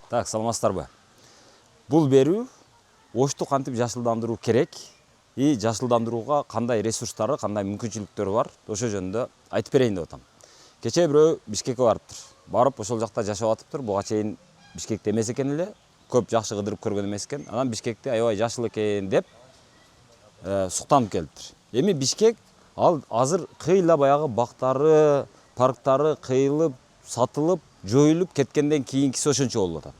Так, саламатсыздарбы? Бул берүү Ошту кантип жашылдандыруу керек и жашылдандырууга кандай ресурстары, кандай мүмкүнчүлүктөрү бар, ошо жөнүндө айтып берейин деп атам. Кечээ бирөө Бишкекке барыптыр. Барып ошол жакта жашап атыптыр. Буга чейин Бишкекте эмес экен эле, көп жакшы кыдырып көргөн эмес экен. Анан Бишкекте аябай жашыл экен деп суктанып келиптир. Эми Бишкек ал азыр кыйла баягы бактары, парктары кыйылып, сатылып, жоюлуп кеткенден кийинкиси ошончо болуп атат.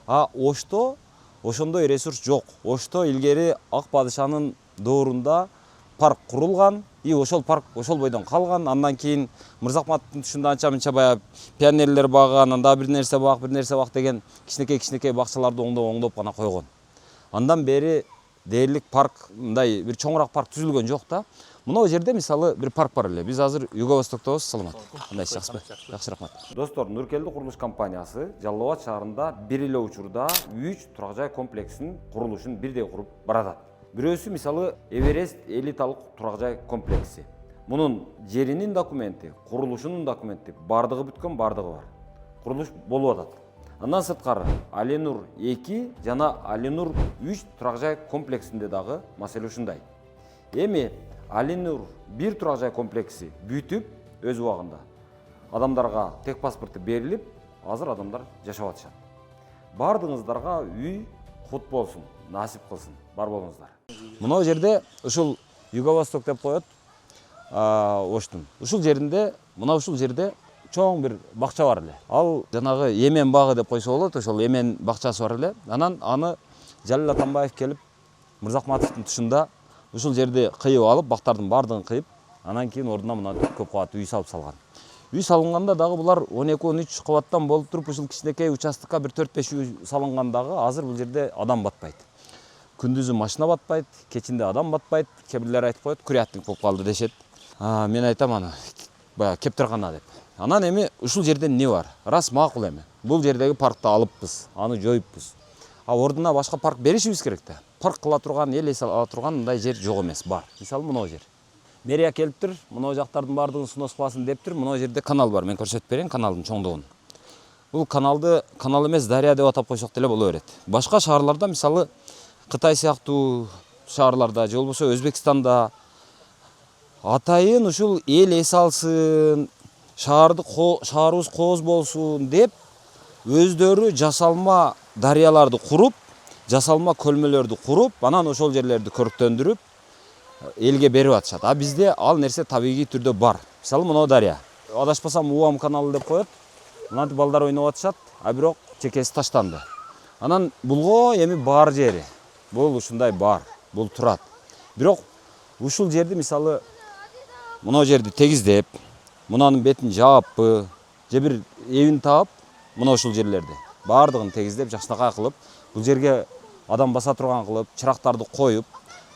А Ошто ошондой ресурс жок. Ошто илгери Ак падышанын доорунда парк курулган, и ошол парк ошол бойдон калган. Андан кийин Мырзахматовдун тушунда анча-мынча баягы пионерлер багы, анан да бир нерсе бак деген кичинекей бакчаларды оңдоп гана койгон. Андан бери дээрлик парк, мындай бир чоңураак парк түзүлгөн жок да. Мына жерде мисалы бир парк бар эле. Биз азыр Юго-Востоктобуз, саламат. Кандай жакшыбы? Жакшы, рахмат. Достор, Нуркелди курулуш компаниясы Жалал Абад шаарында бир эле учурда 3 турак жай комплексинин курулушун бирдей куруп баратат. Бирөөсү мисалы Эверест элиталык турак жай комплекси. Мунун жеринин документи, курулушунун документи бардыгы бүткөн, бардыгы бар. Курулуш болуп атат. Андан сырткары Аленур 2 жана Аленур 3 турак жай комплексинде дагы маселе ушундай. Эми Аленур 1 турак жай комплекси бүтүп, өз убагында адамдарга тек паспорты берилип, азыр адамдар жашап атышат. Бардыгыңыздарга үй кут болсун, насип кылсын. Бар болуңуздар. Мына жерде ушул Юго-Восток деп коет Оштун. Ушул жеринде, ушул жерде чоң бир бакча бар эле. Ал жанагы Эмен багы деп койсо болот, ошол Эмен бакчасы бар эле. Анан аны Жалил Атамбаев келип Мырзахматовдун тушунда ушул жерди кыйып алып, бактардын бардыгын кыйып, анан кийин ордуна мына көп кабаттуу үй салып салган. Үй салынганда дагы булар 12-13 кабаттан болуп туруп, ушул кичинекей участокко бир 4-5 үй салынган дагы азыр бул жерде адам батпайт. Күндүзү машина батпайт, кечинде адам батпайт. Кээ бирлер айтып коет, курятник болуп калды дешет. Мен айтам аны, баягы кептеркана деп. Анан эми ушул жерде эмне бар? Рас макул эми. Бул жердеги паркты алыппыз, аны жоюппуз. Ордуна башка парк беришибиз керек да. Парк кыла турган, эл эс ала турган мындай жер жок эмес, бар. Мисалы мына жер. Мэрия келиптир, мына жактардын бардыгын сунос кыласын дептир. Мына жерде канал бар. Мен көрсөтүп берейин каналдын чоңдугун. Бул каналды канал эмес, дария деп атап койсок деле боло берет. Башка шаарларда мисалы Кытай сыяктуу шаарларда, же болбосо Өзбекстанда атайын ушул эл эс алсын, шаарыбыз кооз болсун деп өздөрү жасалма дарыяларды куруп, жасалма көлмөлөрдү куруп, анан ошол жерлерди көрктөндүрүп элге берип атышат. А бизде ал нерсе табигый түрдө бар. Мисалы мына дарыя. Адашпасам Уам каналы деп коет. Мына балдар ойноп атышат, а бирок чекеси таштанды. Анан булго эми бар жери. Бул ушундай бар, бул турат. Бирок ушул жерди мисалы мына жерди тегиздеп, мунанын бетин жааппы, же бир эбин таап, мына ушул жерлерди бардыгын тегиздеп, жакшынакай кылып, бул жерге адам баса турган кылып, чырактарды коюп,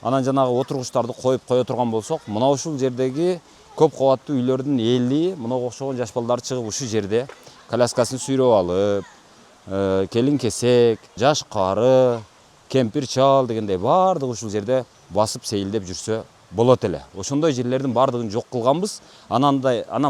анан жанагы отургучтарды коюп кое турган болсок, мына ушул жердеги көп кабаттуу үйлөрдүн эли, мынага окшогон жаш балдар чыгып ушул жерде коляскасын сүйрөп алып, келин кесек, жаш кары, кемпир чал дегендей бардыгы ушул жерде басып сейилдеп жүрсө болот эле. Ошондой жерлердин бардыгын жок кылганбыз. Анан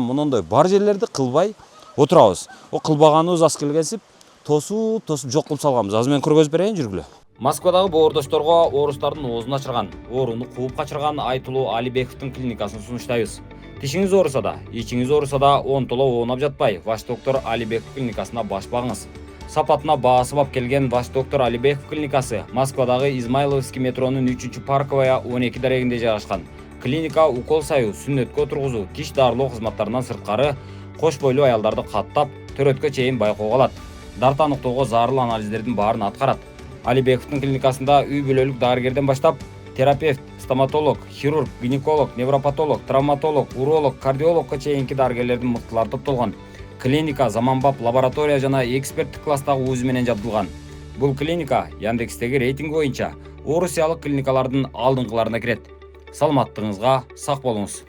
мындай бар жерлерди кылбай отурабыз. Кылбаганыбыз аз келгенсип, тосуп жок кылып салганбыз. Азыр мен көргөзүп берейин, жүргүлө. Москвадагы боордошторго оорустардын оозун ачырган, ооруну кууп качырган Айтылуу Алибековдун клиникасын сунуштайбыз. Тишиңиз ооруса да, ичиңиз ооруса да, онтоло оонап жатпай, Ваш доктор Алибеков клиникасына баш багыңыз. Сапатына баасы бап келген Ваш доктор Алибеков клиникасы Москвадагы Измайловский метронун 3-Парковая 12 дарегинде жайгашкан. Клиника укол саю, сүннөткө отургузуу, тиш дарылоо кызматтарынан сырткары кош бойлуу аялдарды каттап, төрөткө чейин байкоого алат. Дарт аныктоого зарыл анализдердин баарын аткарат. Алибековдун клиникасында үй бүлөлүк дарыгерден баштап терапевт, стоматолог, хирург, гинеколог, невропатолог, травматолог, уролог, кардиологко чейинки дарыгерлердин мыктылары топтолгон. Клиника заманбап лаборатория жана эксперттик класстагы УЗИ менен жабдылган. Бул клиника Яндекстеги рейтинг боюнча Орусиялык клиникалардын алдыңкыларына кирет. Саламаттыгыңызга сак болуңуз.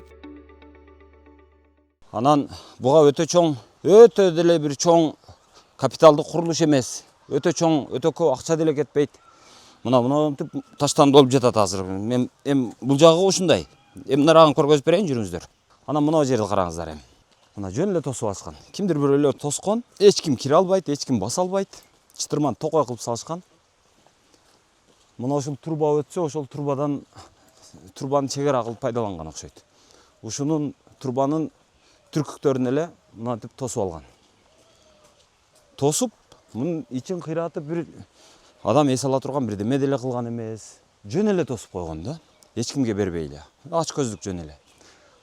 Анан буга өтө деле бир чоң капиталдык курулуш эмес. Өтө чоң, өтө көп акча деле кетпейт. Мына таштан болуп жатат азыр. Мен бул жагы ушундай. Нарагын көргөзүп берейин, жүрүңүздөр. Анан мына жерди караңыздар эми. Мына жөн эле тосуп ачкан. Кимдир бирөөлөр тоскон, эч ким кире албайт, эч ким баса албайт. чытырман токой кылып салышкан. Мына ушул труба өтсө, ошол турбаны чегара кылып пайдаланган окшойт. Ушунун турбанын түркүктөрүн эле мынантип тосуп алган. Тосуп, мунун ичин кыйратып бир адам эс ала турган бирдеме деле кылган эмес. Жөн эле тосуп койгон да. Эч кимге бербей эле. Ач көздүк жөн эле.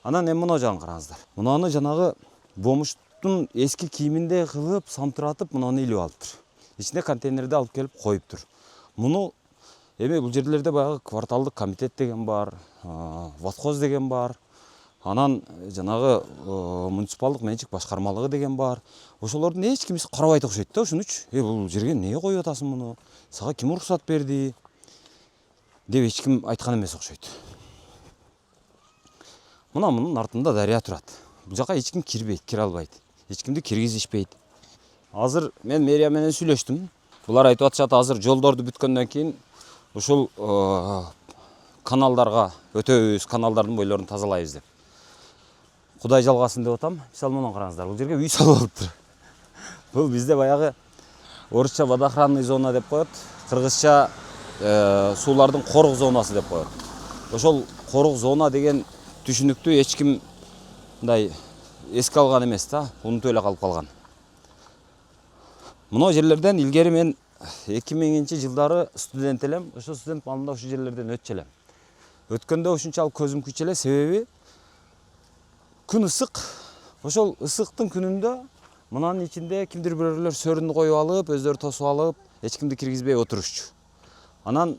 Анан эми мына жагын караңыздар. Мунаны жанагы бомуштун эски кийиминдей кылып, самтыратып мунаны илип алыптыр. Ичине контейнерде алып келип коюптур. Муну эми бул жерлерде баягы кварталдык комитет деген бар, ватхоз деген бар. Анан жанагы муниципалдык менчик башкармалыгы деген бар. Ошолордун эч кимиси карабайт окшойт да ушун үч. Бул жерге эмнеге коюп атасың муну? Сага ким уруксат берди? Деп эч ким айткан эмес окшойт. Мына мунун артында дарыя турат. Бул жака эч ким кирбейт, кире албайт. Эч кимди киргизишпейт. Азыр мен мэрия менен сүйлөштүм. Булар айтып атышат, азыр жолдорду бүткөндөн кийин ушул каналдарга өтөбүз, каналдардын бойлорун тазалайбыз деп. Кудай жалгасын деп атам. Мисалы муну караңыздар. Бул жерге үй салып алыптыр. Бул бизде баягы орусча водоохранный зона деп коет, кыргызча суулардын корук зонасы деп коет. Ошол корук зона деген түшүнүктү эч ким мындай эске алган эмес да, унутуп эле калып калган. Мына жерлерден илгери мен 2000-жылдары студент элем. Ошо студент маалында ушул жерлерден өтчү элем. Өткөндө ушунчалык көзүм күчү эле, себеби күн ысык. Ошол ысыктын күнүндө мынанын ичинде кимдир бирөөлөр сөрүндү коюп алып, өздөрү тосуп алып, эч кимди киргизбей отурушчу. Анан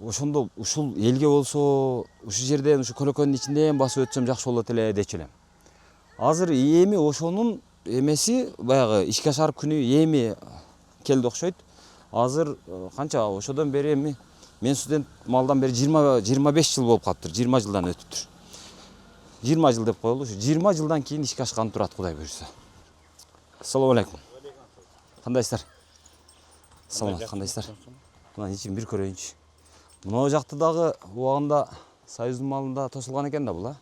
ошондо ушул элге болсо, ушул жерден ушу көлөкөнүн ичинден басып өтсөм жакшы болот эле дечү элем. Азыр эми ошонун эмеси баягы ишке ашарып күнү эми келди окшойт. Азыр канча ошодон бери эми мен студент маалдан бери 25 жыл болуп калыптыр. 20 жылдан өтүптүр. 20 жыл деп коелу. 20 жылдан кийин ишке ашкан турат, Кудай буйрса. Ассаламу алейкум. Кандайсыздар? Саламат, кандайсыздар? Мына ичин бир көрөйүнчү. Мына жакты дагы убагында Союздун маалында тосулган экен да бул, а?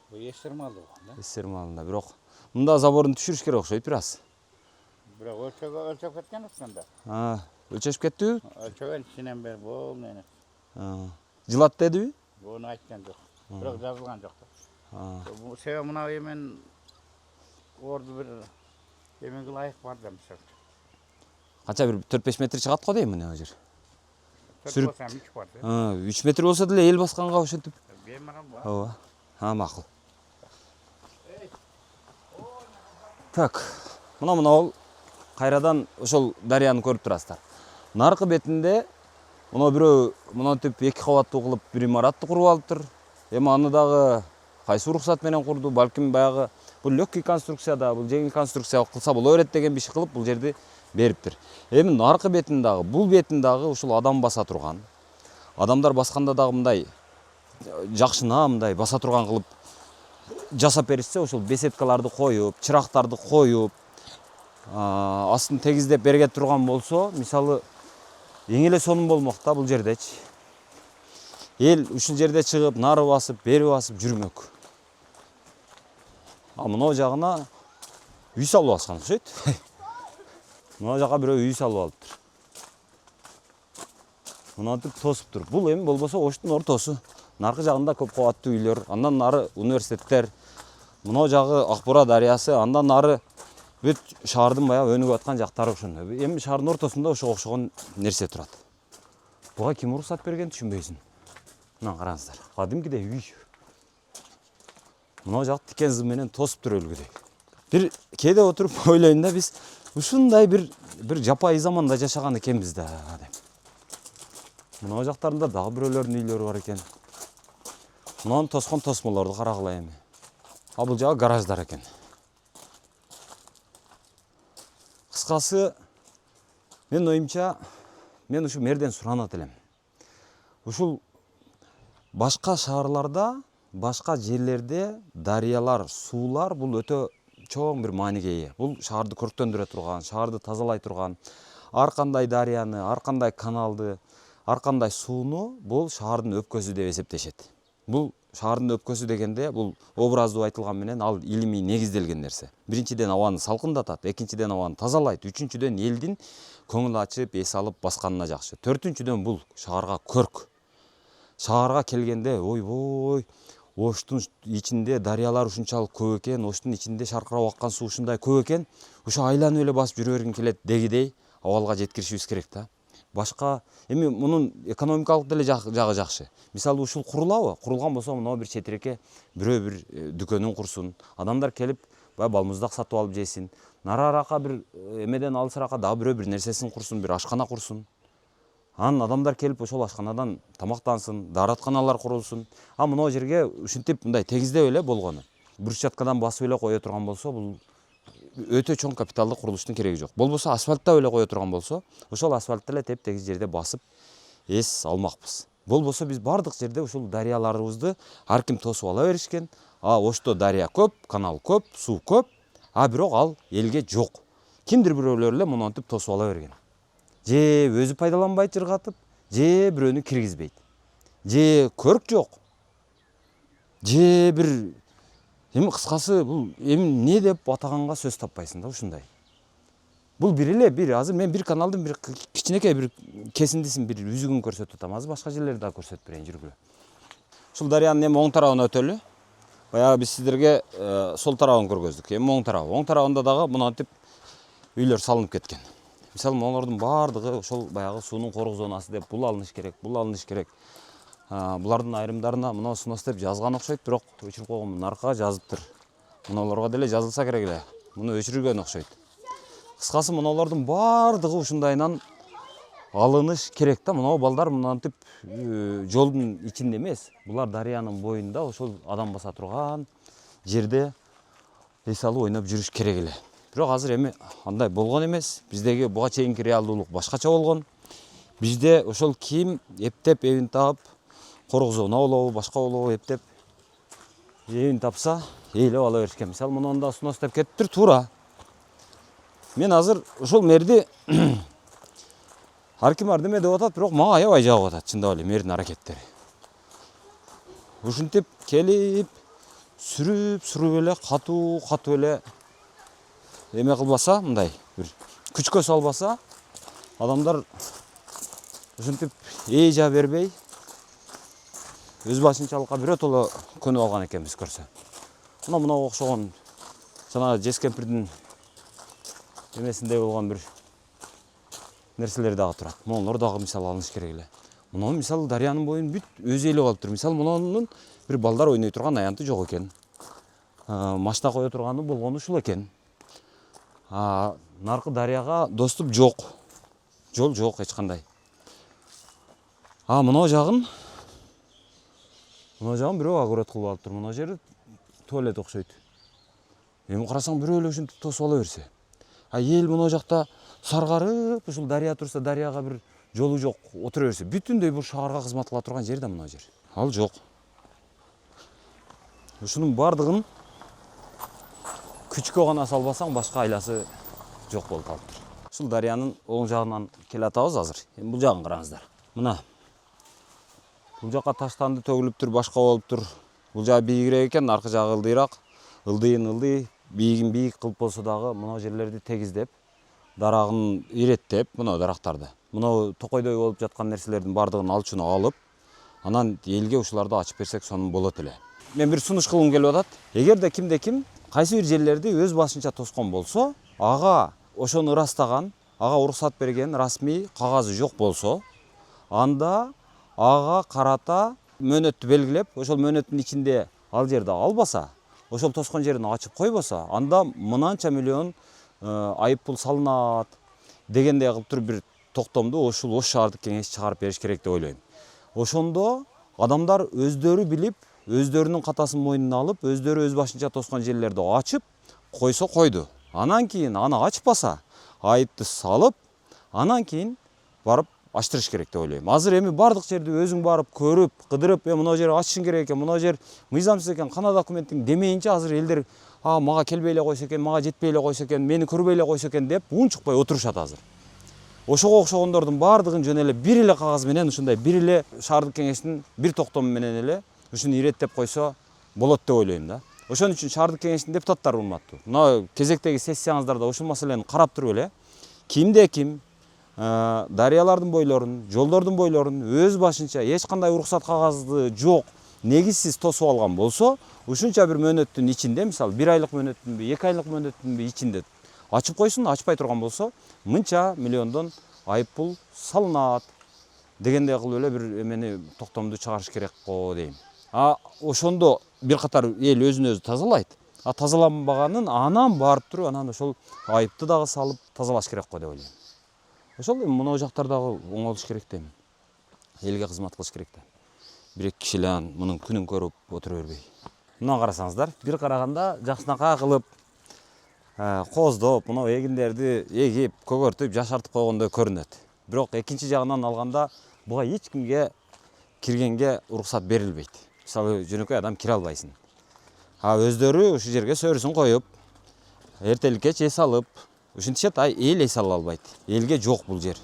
Бул эсер маалы болгон да. Эсер маалында, бирок мында заборун түшүрүш керек окшойт бир аз. Бирок өлчөп кеткен ушунда. Өлчөшүп кеттиби? Өлчөгөн ичинен бери бул мени. Жылат дедиби? Буну айткан жок. Бирок жазылган жок. Бул себеби мына эмен орду бир эмеге ылайык бар да мисалы. Канча бир 4-5 метр чыгат го дейм мына жер. Сүрүп 3 бар да. 3 метр болсо деле эл басканга ошентип. Бемарал бар. Ооба. Макул. Так, мына ол кайрадан ошол дарыяны көрүп турасыздар. Наркы бетинде мына бирөө мынантип 2 кабаттуу кылып бир имаратты куруп алыптыр. Эми аны дагы кайсы уруксат менен курду? Балким баягы бул легкий конструкцияда, бул жеңил конструкция кылса боло берет деген биши кылып бул жерди бериптир. Эми наркы бетин дагы, бул бетин дагы ушул адам баса турган. Адамдар басканда дагы мындай жакшына мындай баса турган кылып жасап беришсе, ошол беседкаларды коюп, чырактарды коюп, астын тегиздеп берге турган болсо, мисалы эң эле сонун болмок да бул жердечи. Эл ушул жерде чыгып, нары басып, бери басып жүрмөк. Мына жагына үй салып алышкан окшойт. Мына жака бирөө үй салып алыптыр. Мынантип тосуптур. Бул эми болбосо оштун ортосу. Наркы жагында көп кабаттуу үйлөр, андан нары университеттер, мына жагы Акбура дарыясы, андан нары бүт шаардын баягы өнүгүп аткан жактары ошондо. Эми шаардын ортосунда ошого окшогон нерсе турат. Буга ким уруксат берген түшүнбөйсүң. Мына караңыздар. Кадимкидей үй. Мына жак тикен зым менен тосуптур өлгүдөй. Бир кээде отуруп ойлойм да, биз ушундай бир жапайы заманда жашаган экенбиз да деп. Мына жактарында дагы бирөөлөрдүн үйлөрү бар экен. Мынаны тоскон тосмолорду карагыла эми. Бул жагы гараждар экен. Кыскасы, мен оюмча, мен ушу мэрден суранат элем. Ушул башка шаарларда, башка жерлерде дарыялар, суулар бул өтө чоң бир мааниге ээ. Бул шаарды көрктөндүрө турган, шаарды тазалай турган, ар кандай дарыяны, ар кандай каналды, ар кандай сууну бул шаардын өпкөсү деп эсептешет. Бул шаардын өпкөсү дегенде бул образдуу айтылган менен ал илимий негизделген нерсе. Биринчиден абаны салкындатат, экинчиден абаны тазалайт, үчүнчүдөн элдин көңүл ачып, эс алып басканына жакшы. Төртүнчүдөн бул шаарга көрк. Шаарга келгенде ойбой, Оштун ичинде дарыялар ушунчалык көп экен, Оштун ичинде шаркырап аккан суу ушундай көп экен, ошо айланып эле басып жүрө бергим келет дегидей абалга жеткиришибиз керек да. Башка эми мунун экономикалык деле жагы жакшы. Мисалы ушул курулабы? Курулган болсо мына бир четиреке бирөө бир дүкөнүн курсун. Адамдар келип баягы балмуздак сатып алып жесин. Нараарака бир эмеден алысырака дагы бирөө бир нерсесин курсун, бир ашкана курсун. Анан адамдар келип ошол ашканадан тамактансын, дааратканалар курулсун. А мына жерге ушинтип мындай тегиздеп эле болгону. Брусчаткадан басып эле кое турган болсо, бул өтө чоң капиталдык курулуштун кереги жок. Болбосо асфальттап эле кое турган болсо, ошол асфальтты эле теп-тегиз жерде басып эс алмакпыз. Болбосо биз бардык жерде ушул дарыяларыбызды ар ким тосуп ала беришкен. Ошто дарыя көп, канал көп, суу көп, бирок ал элге жок. Кимдир бирөөлөр эле мынтип тосуп ала берген. Же өзү пайдаланбайт жыргатып, же бирөөнү киргизбейт. Же көрк жок. Же бир эми кыскасы бул эми эмне деп атаганга сөз таппайсың да ушундай. Бул бир азыр мен бир каналдын бир кичинекей бир кесиндисин бир үзүгүн көрсөтүп атам. Азыр башка жерлерди да көрсөтүп берейин, жүргүлө. Ушул дарыянын эми оң тарабына өтөлү. Баягы биз сиздерге сол тарабын көргөздүк. Эми оң тарабы. Оң тарабында дагы мынтип үйлөр салынып кеткен. Мисалы моңордун баардыгы ошол баягы суунун кору зонасы деп бул алыныш керек, бул алыныш керек. Булардын айрымдарына мына снос деп жазган окшойт, бирок өчүрүп койгон наркага жазыптыр. Муналарга деле жазылса керек эле. Муну өчүргөн окшойт. Кыскасы муналардын баардыгы ушундайынан алыныш керек да. Мына балдар мынтип жолдун ичинде эмес, булар дарыянын боюнда ошол адам баса турган жерде эс алып ойноп жүрүш керек эле. Бирок азыр эми андай болгон эмес. Биздеги буга чейинки реалдуулук башкача болгон. Бизде ошол ким эптеп эбин таап, коргозона болобу, башка болобу эптеп эбин тапса, ээлеп ала беришкен. Мисалы мунда снос деп кетиптир, туура. Мен азыр ошол мэрди ар ким ар неме деп атат, бирок мага аябай жагып атат, чындап эле мэрдин аракеттери. Ушинтип келип, сүрүп эле катуу эле эме кылбаса, мындай бир күчкө салбаса, адамдар ушинтип эжа бербей өз башынчалыкка биротоло көнүп алган экенбиз көрсө. Мына окшогон жанагы жез кемпирдин эмесиндей болгон бир нерселер дагы турат. Монолор дагы мисалы алыныш керек эле. Мына мисалы дарыянын боюн бүт өзү ээлеп алыптыр. Мисалы мунун бир балдар ойной турган аянты жок экен. Машина кое турганы болгону ушул экен. Наркы дарыяга доступ жок. Жол жок эч кандай. Мына жагын бирөө огород кылып алыптыр. Мына жери туалет окшойт. Эми карасаң бирөө эле ушинтип тосуп ала берсе. Эл мына жакта саргарып, ушул дарыя турса, дарыяга бир жолу жок, отура берсе. Бүтүндөй бул шаарга кызмат кыла турган жер да мына жер. Ал жок. Ушунун бардыгын күчкө гана салбасаң, башка айласы жок болуп калыптыр. Ушул дарыянын оң жагынан келе атабыз азыр. Эми бул жагын караңыздар. Мына. Бул жакка таштанды төгүлүптүр, башка болуптур. Бул жагы бийигирээк экен, аркы жагы ылдыйраак. Ылдый, бийигин бийик кылып болсо дагы мына жерлерди тегиздеп, дарагын иреттеп, мына дарактарды. Мына токойдой болуп жаткан нерселердин бардыгын алчуну алып, анан элге ушуларды ачып берсек, сонун болот эле. Мен бир сунуш кылгым келип атат. Эгерде кимде-ким кайсы бир жерлерди өз башынча тоскон болсо, ага ошону ырастаган, ага уруксат берген расмий кагазы жок болсо, анда ага карата мөөнөттү белгилеп, ошол мөөнөттүн ичинде ал жерди албаса, ошол тоскон жерин ачып койбосо, анда мынанча миллион айып пул салынат дегендей кылып туруп бир токтомду ушул Ош шаардык кеңеш чыгарып бериш керек деп ойлойм. Ошондо адамдар өздөрү билип, өздөрүнүн катасын мойнуна алып, өздөрү өз башынча тоскон жерлерди ачып койсо койду. Анан кийин аны ачпаса, айыпты салып, анан кийин барып ачтырыш керек деп ойлойм. Азыр эми бардык жерди өзүң барып көрүп, кыдырып, мына жер ачышың керек экен, мына жер мыйзамсыз экен, кана документтин демейинче азыр элдер мага келбей эле койсо экен, мага жетпей эле койсо экен, мени көрбөй эле койсо экен деп унчукпай отурушат азыр. Ошого окшогондордун баардыгын жөн эле бир эле кагаз менен ушундай бир эле шаардык кеңештин бир токтому менен эле ушуну иреттеп койсо болот деп ойлойм да. Ошон үчүн шаардык кеңештин депутаттары урматтуу. Мына кезектеги сессияңыздарда ушул маселени карап туруп эле кимде ким дарыялардын бойлорун, жолдордун бойлорун өз башынча эч кандай уруксат кагазы жок, негизсиз тосуп алган болсо, ушунча бир мөөнөттүн ичинде, мисалы 1 айлык мөөнөттүнбү, 2 айлык мөөнөттүнбү ичинде ачып койсун, ачпай турган болсо, мынча миллиондон айып пул салынат дегендей кылып эле бир эмени токтомду чыгарыш керек го дейм. Ошондо бир катар эл өзүн өзү тазалайт. Тазаланбаганын анан барып туруп анан ошол айыпты дагы салып тазалаш керек го деп ойлойм. Ошол мына жактар дагы оң болуш керек дейм. Элге кызмат кылыш керек да. Бир-эки киши эле мунун күнүн көрүп отура бербей. Мына карасаңыздар, бир караганда жакшынакай кылып кооздоп, мына эгиндерди эгип, көгөртүп, жашартып койгондой көрүнөт. Бирок экинчи жагынан алганда буга эч кимге киргенге уруксат берилбейт. Мисалы, жөнөкөй адам кире албайсың. Өздөрү ушул жерге сөрүсүн коюп, эртеликке эс алып, ушинтишет, эл эс ала албайт. Элге жок бул жер.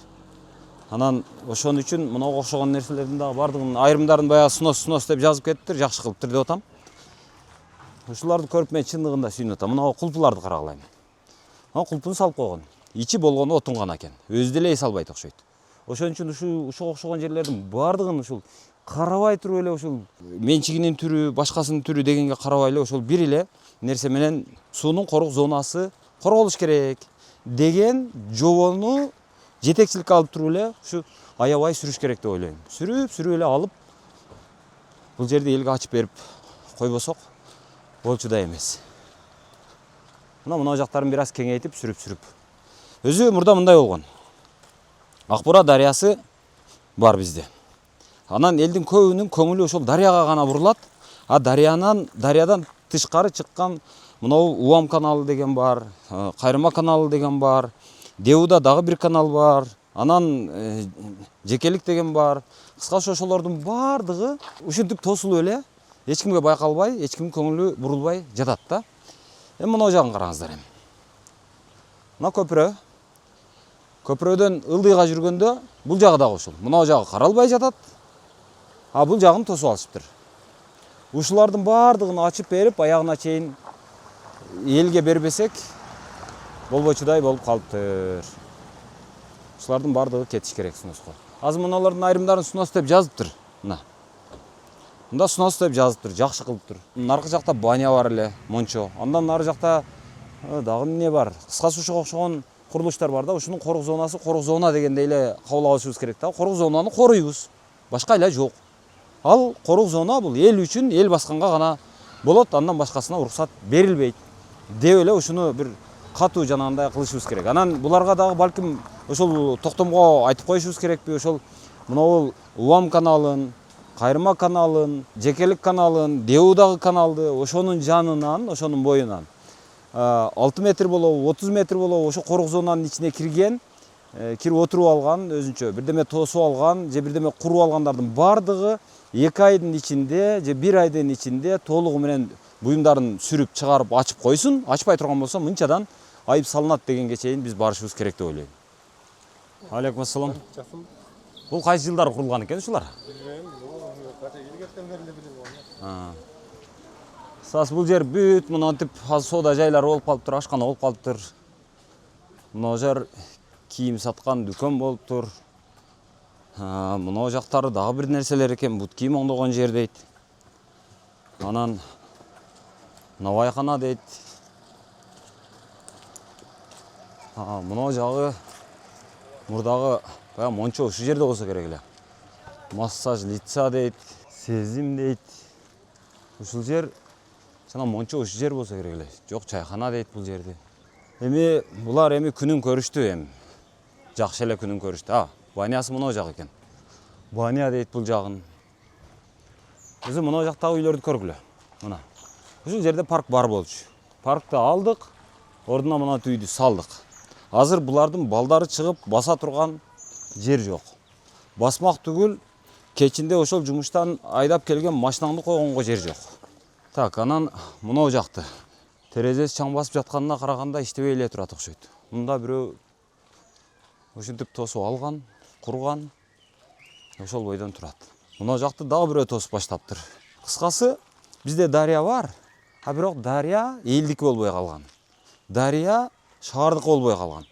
Анан ошон үчүн мынага окшогон нерселердин дагы бардыгын айрымдарын баягы снос деп жазып кетиптир, жакшы кылыптыр деп атам. Ушуларды көрүп мен чындыгында сүйүнүп атам. Мына кулпуларды карагылайм. Кулпуну салып койгон. Ичи болгону отунган экен. Өзү деле эс албайт окшойт. Ошон үчүн ушуга окшогон жерлердин бардыгын ушул карабай туруп эле ушул менчигинин түрү, башкасынын түрү дегенге карабай эле ошол бир эле нерсе менен суунун корук зонасы корголуш керек деген жобону жетекчиликке алып туруп эле ушу аябай сүрүш керек деп ойлойм. Сүрүп эле алып бул жерди элге ачып берип койбосок болчу да эмес. Мына жактарын бир аз кеңейтип сүрүп. Өзү мурда мындай болгон. Акбура дарыясы бар бизде. Анан элдин көбүнүн көңүлү ошол дарыяга гана бурулат. Дарыядан тышкары чыккан мынау Уам каналы деген бар, Кайрыма каналы деген бар, Деуда дагы бир канал бар, анан Жекелик деген бар. Кыскасы ошолордун бардыгы ушинтип тосулуп эле, эч кимге байкалбай, эч кимдин көңүлү бурулбай жатат да. Мына жагын караңыздар эми. Мына көпүрө. Көпүрөдөн ылдыйга жүргөндө бул жагы дагы ушул. Мына жагы каралбай жатат. Бул жагын тосуп алышыптыр. Ушулардын бардыгын ачып берип, аягына чейин элге бербесек болбочудай болуп калыптыр. Ушулардын бардыгы кетиш керек сноско. Азыр мыналардын айрымдарын снос деп жазыптыр. Мында снос деп жазыптыр, жакшы кылыптыр. Наркы жакта баня бар эле, мончо. Андан нары жакта дагы эмне бар? Кыскасы ушуга окшогон курулуштар бар да, ушунун корук зонасы, корук зона дегендей эле кабыл алышыбыз керек да. Корук зонаны коруйбуз. Башка эле жок. Ал корук зона бул эл үчүн, эл басканга гана болот, андан башкасына уруксат берилбейт деп эле ушуну бир катуу жанагындай кылышыбыз керек. Анан буларга дагы балким ошол токтомго айтып коюшубуз керекпи? Ошол мына Уам каналын, Кайрыма каналын, Жекелик каналын, Деудагы каналды ошонун жанынан, ошонун боюнан 6 метр болобу, 30 метр болобу ошо корук зонанын ичине кирген, кирип отуруп алган, өзүнчө бирдеме тосуп алган, же бирдеме куруп алгандардын бардыгы 2 айдын ичинде, же 1 айдын ичинде толугу менен буюмдарын сүрүп чыгарып ачып койсун. Ачпай турган болсо мынчадан айып салынат дегенге чейин биз барышыбыз керек деп ойлойм. Алейкум ассалам. Бул кайсы жылдары курулган экен ушулар? Сас бул жер бүт мынантип соода жайлары болуп калыптыр, ашкана болуп калыптыр. Мына жер кийим саткан дүкөн болуптур. Мына жактары дагы бир нерселер экен, бут кийим оңдогон жер дейт. Анан навайкана дейт. Мына жагы мурдагы баягы мончо ушул жерде болсо керек эле. Массаж лица дейт, сезим дейт. Ушул жер жана мончо ушул жер болсо керек эле. Жок, чайкана дейт бул жерди. Эми булар күнүн көрүштү эми. Жакшы эле күнүн көрүштү. Банясы мына жак экен. Баня дейт бул жагын. Өзү мына жактагы үйлөрдү көргүлө. Мына. Ушул жерде парк бар болчу. Паркты алдык, ордуна мына үйдү салдык. Азыр булардын балдары чыгып баса турган жер жок. Басмак түгүл, кечинде ошол жумуштан айдап келген машинаңды койгонго жер жок. Анан мына жакты. Терезеси чаң басып жатканына караганда иштебей эле турат окшойт. Мында бирөө ушинтип тосуп алган, курган. Ошол бойдон турат. Мына жакты дагы бирөө тосуп баштаптыр. Кыскасы бизде дария бар, а бирок дария элдики болбой калган. Дария шаардык болбой калган.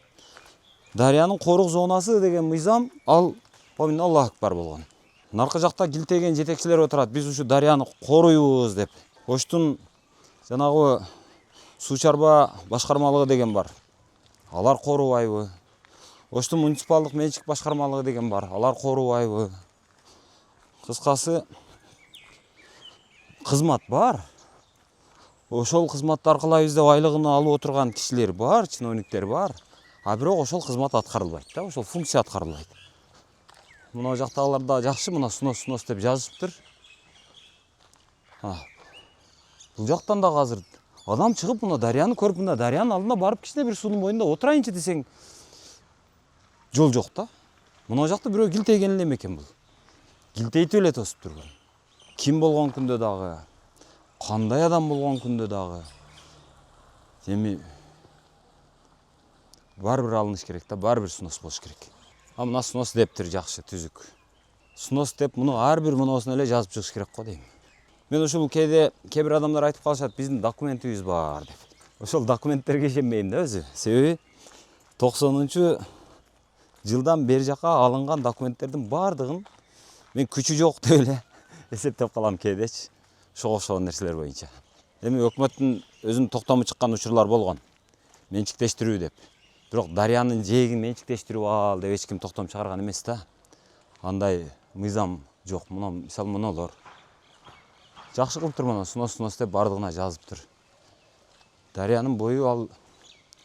Дарыянын корук зонасы деген мыйзам ал помин Аллах акбар болгон. Наркы жакта килтеген жетекчилер отурат. Биз ушу дарыяны коруйбуз деп. Оштун жанагы суу чарба башкармалыгы деген бар. Алар корубайбы? Оштун муниципалдык менчик башкармалыгы деген бар. Алар корубайбы? Кыскасы кызмат бар. Ошол кызмат аркылуу бизде айлыгын алып отурган кишилер бар, чиновниктер бар. А бирок ошол кызмат аткарылбайт да, ошол функция аткарылбайт. Мына жактагылар да жакшы, мына снос деп жазыптыр. Бул жактан да азыр адам чыгып мына дарыяны көрүп, мына дарыянын алдына барып кичине бир суунун боюнда отурайынчы десең жол жок да. Мына жакта бирөө килтейген эле экен бул. Килтейтип эле тосуп турган. Ким болгон күндө дагы, кандай адам болгон күндө дагы эми бар бир алыныш керек да, бар бир снос болуш керек. А мына снос дептир жакшы, түзүк. Снос деп муну ар бир мунусун эле жазып чыгыш керек го дейм. Мен ушул кээ бир адамдар айтып калышат, биздин документибиз бар деп. Ошол документтерге ишенбейм да өзү. Себеби 90-жылдан бери жака алынган документтердин бардыгын мен күчү жок деп эле эсептеп калам кээдечи. Ошого окшогон нерселер боюнча. Эми өкмөттүн өзүнүн токтому чыккан учурлар болгон. Менчиктештирүү деп. Бирок дарыянын жээгин менчиктештирип ал деп эч ким токтом чыгарган эмес да. Андай мыйзам жок. Мына мисалы мыналар. Жакшы кылыптыр мына снос деп бардыгына жазыптыр. Дарыянын бою ал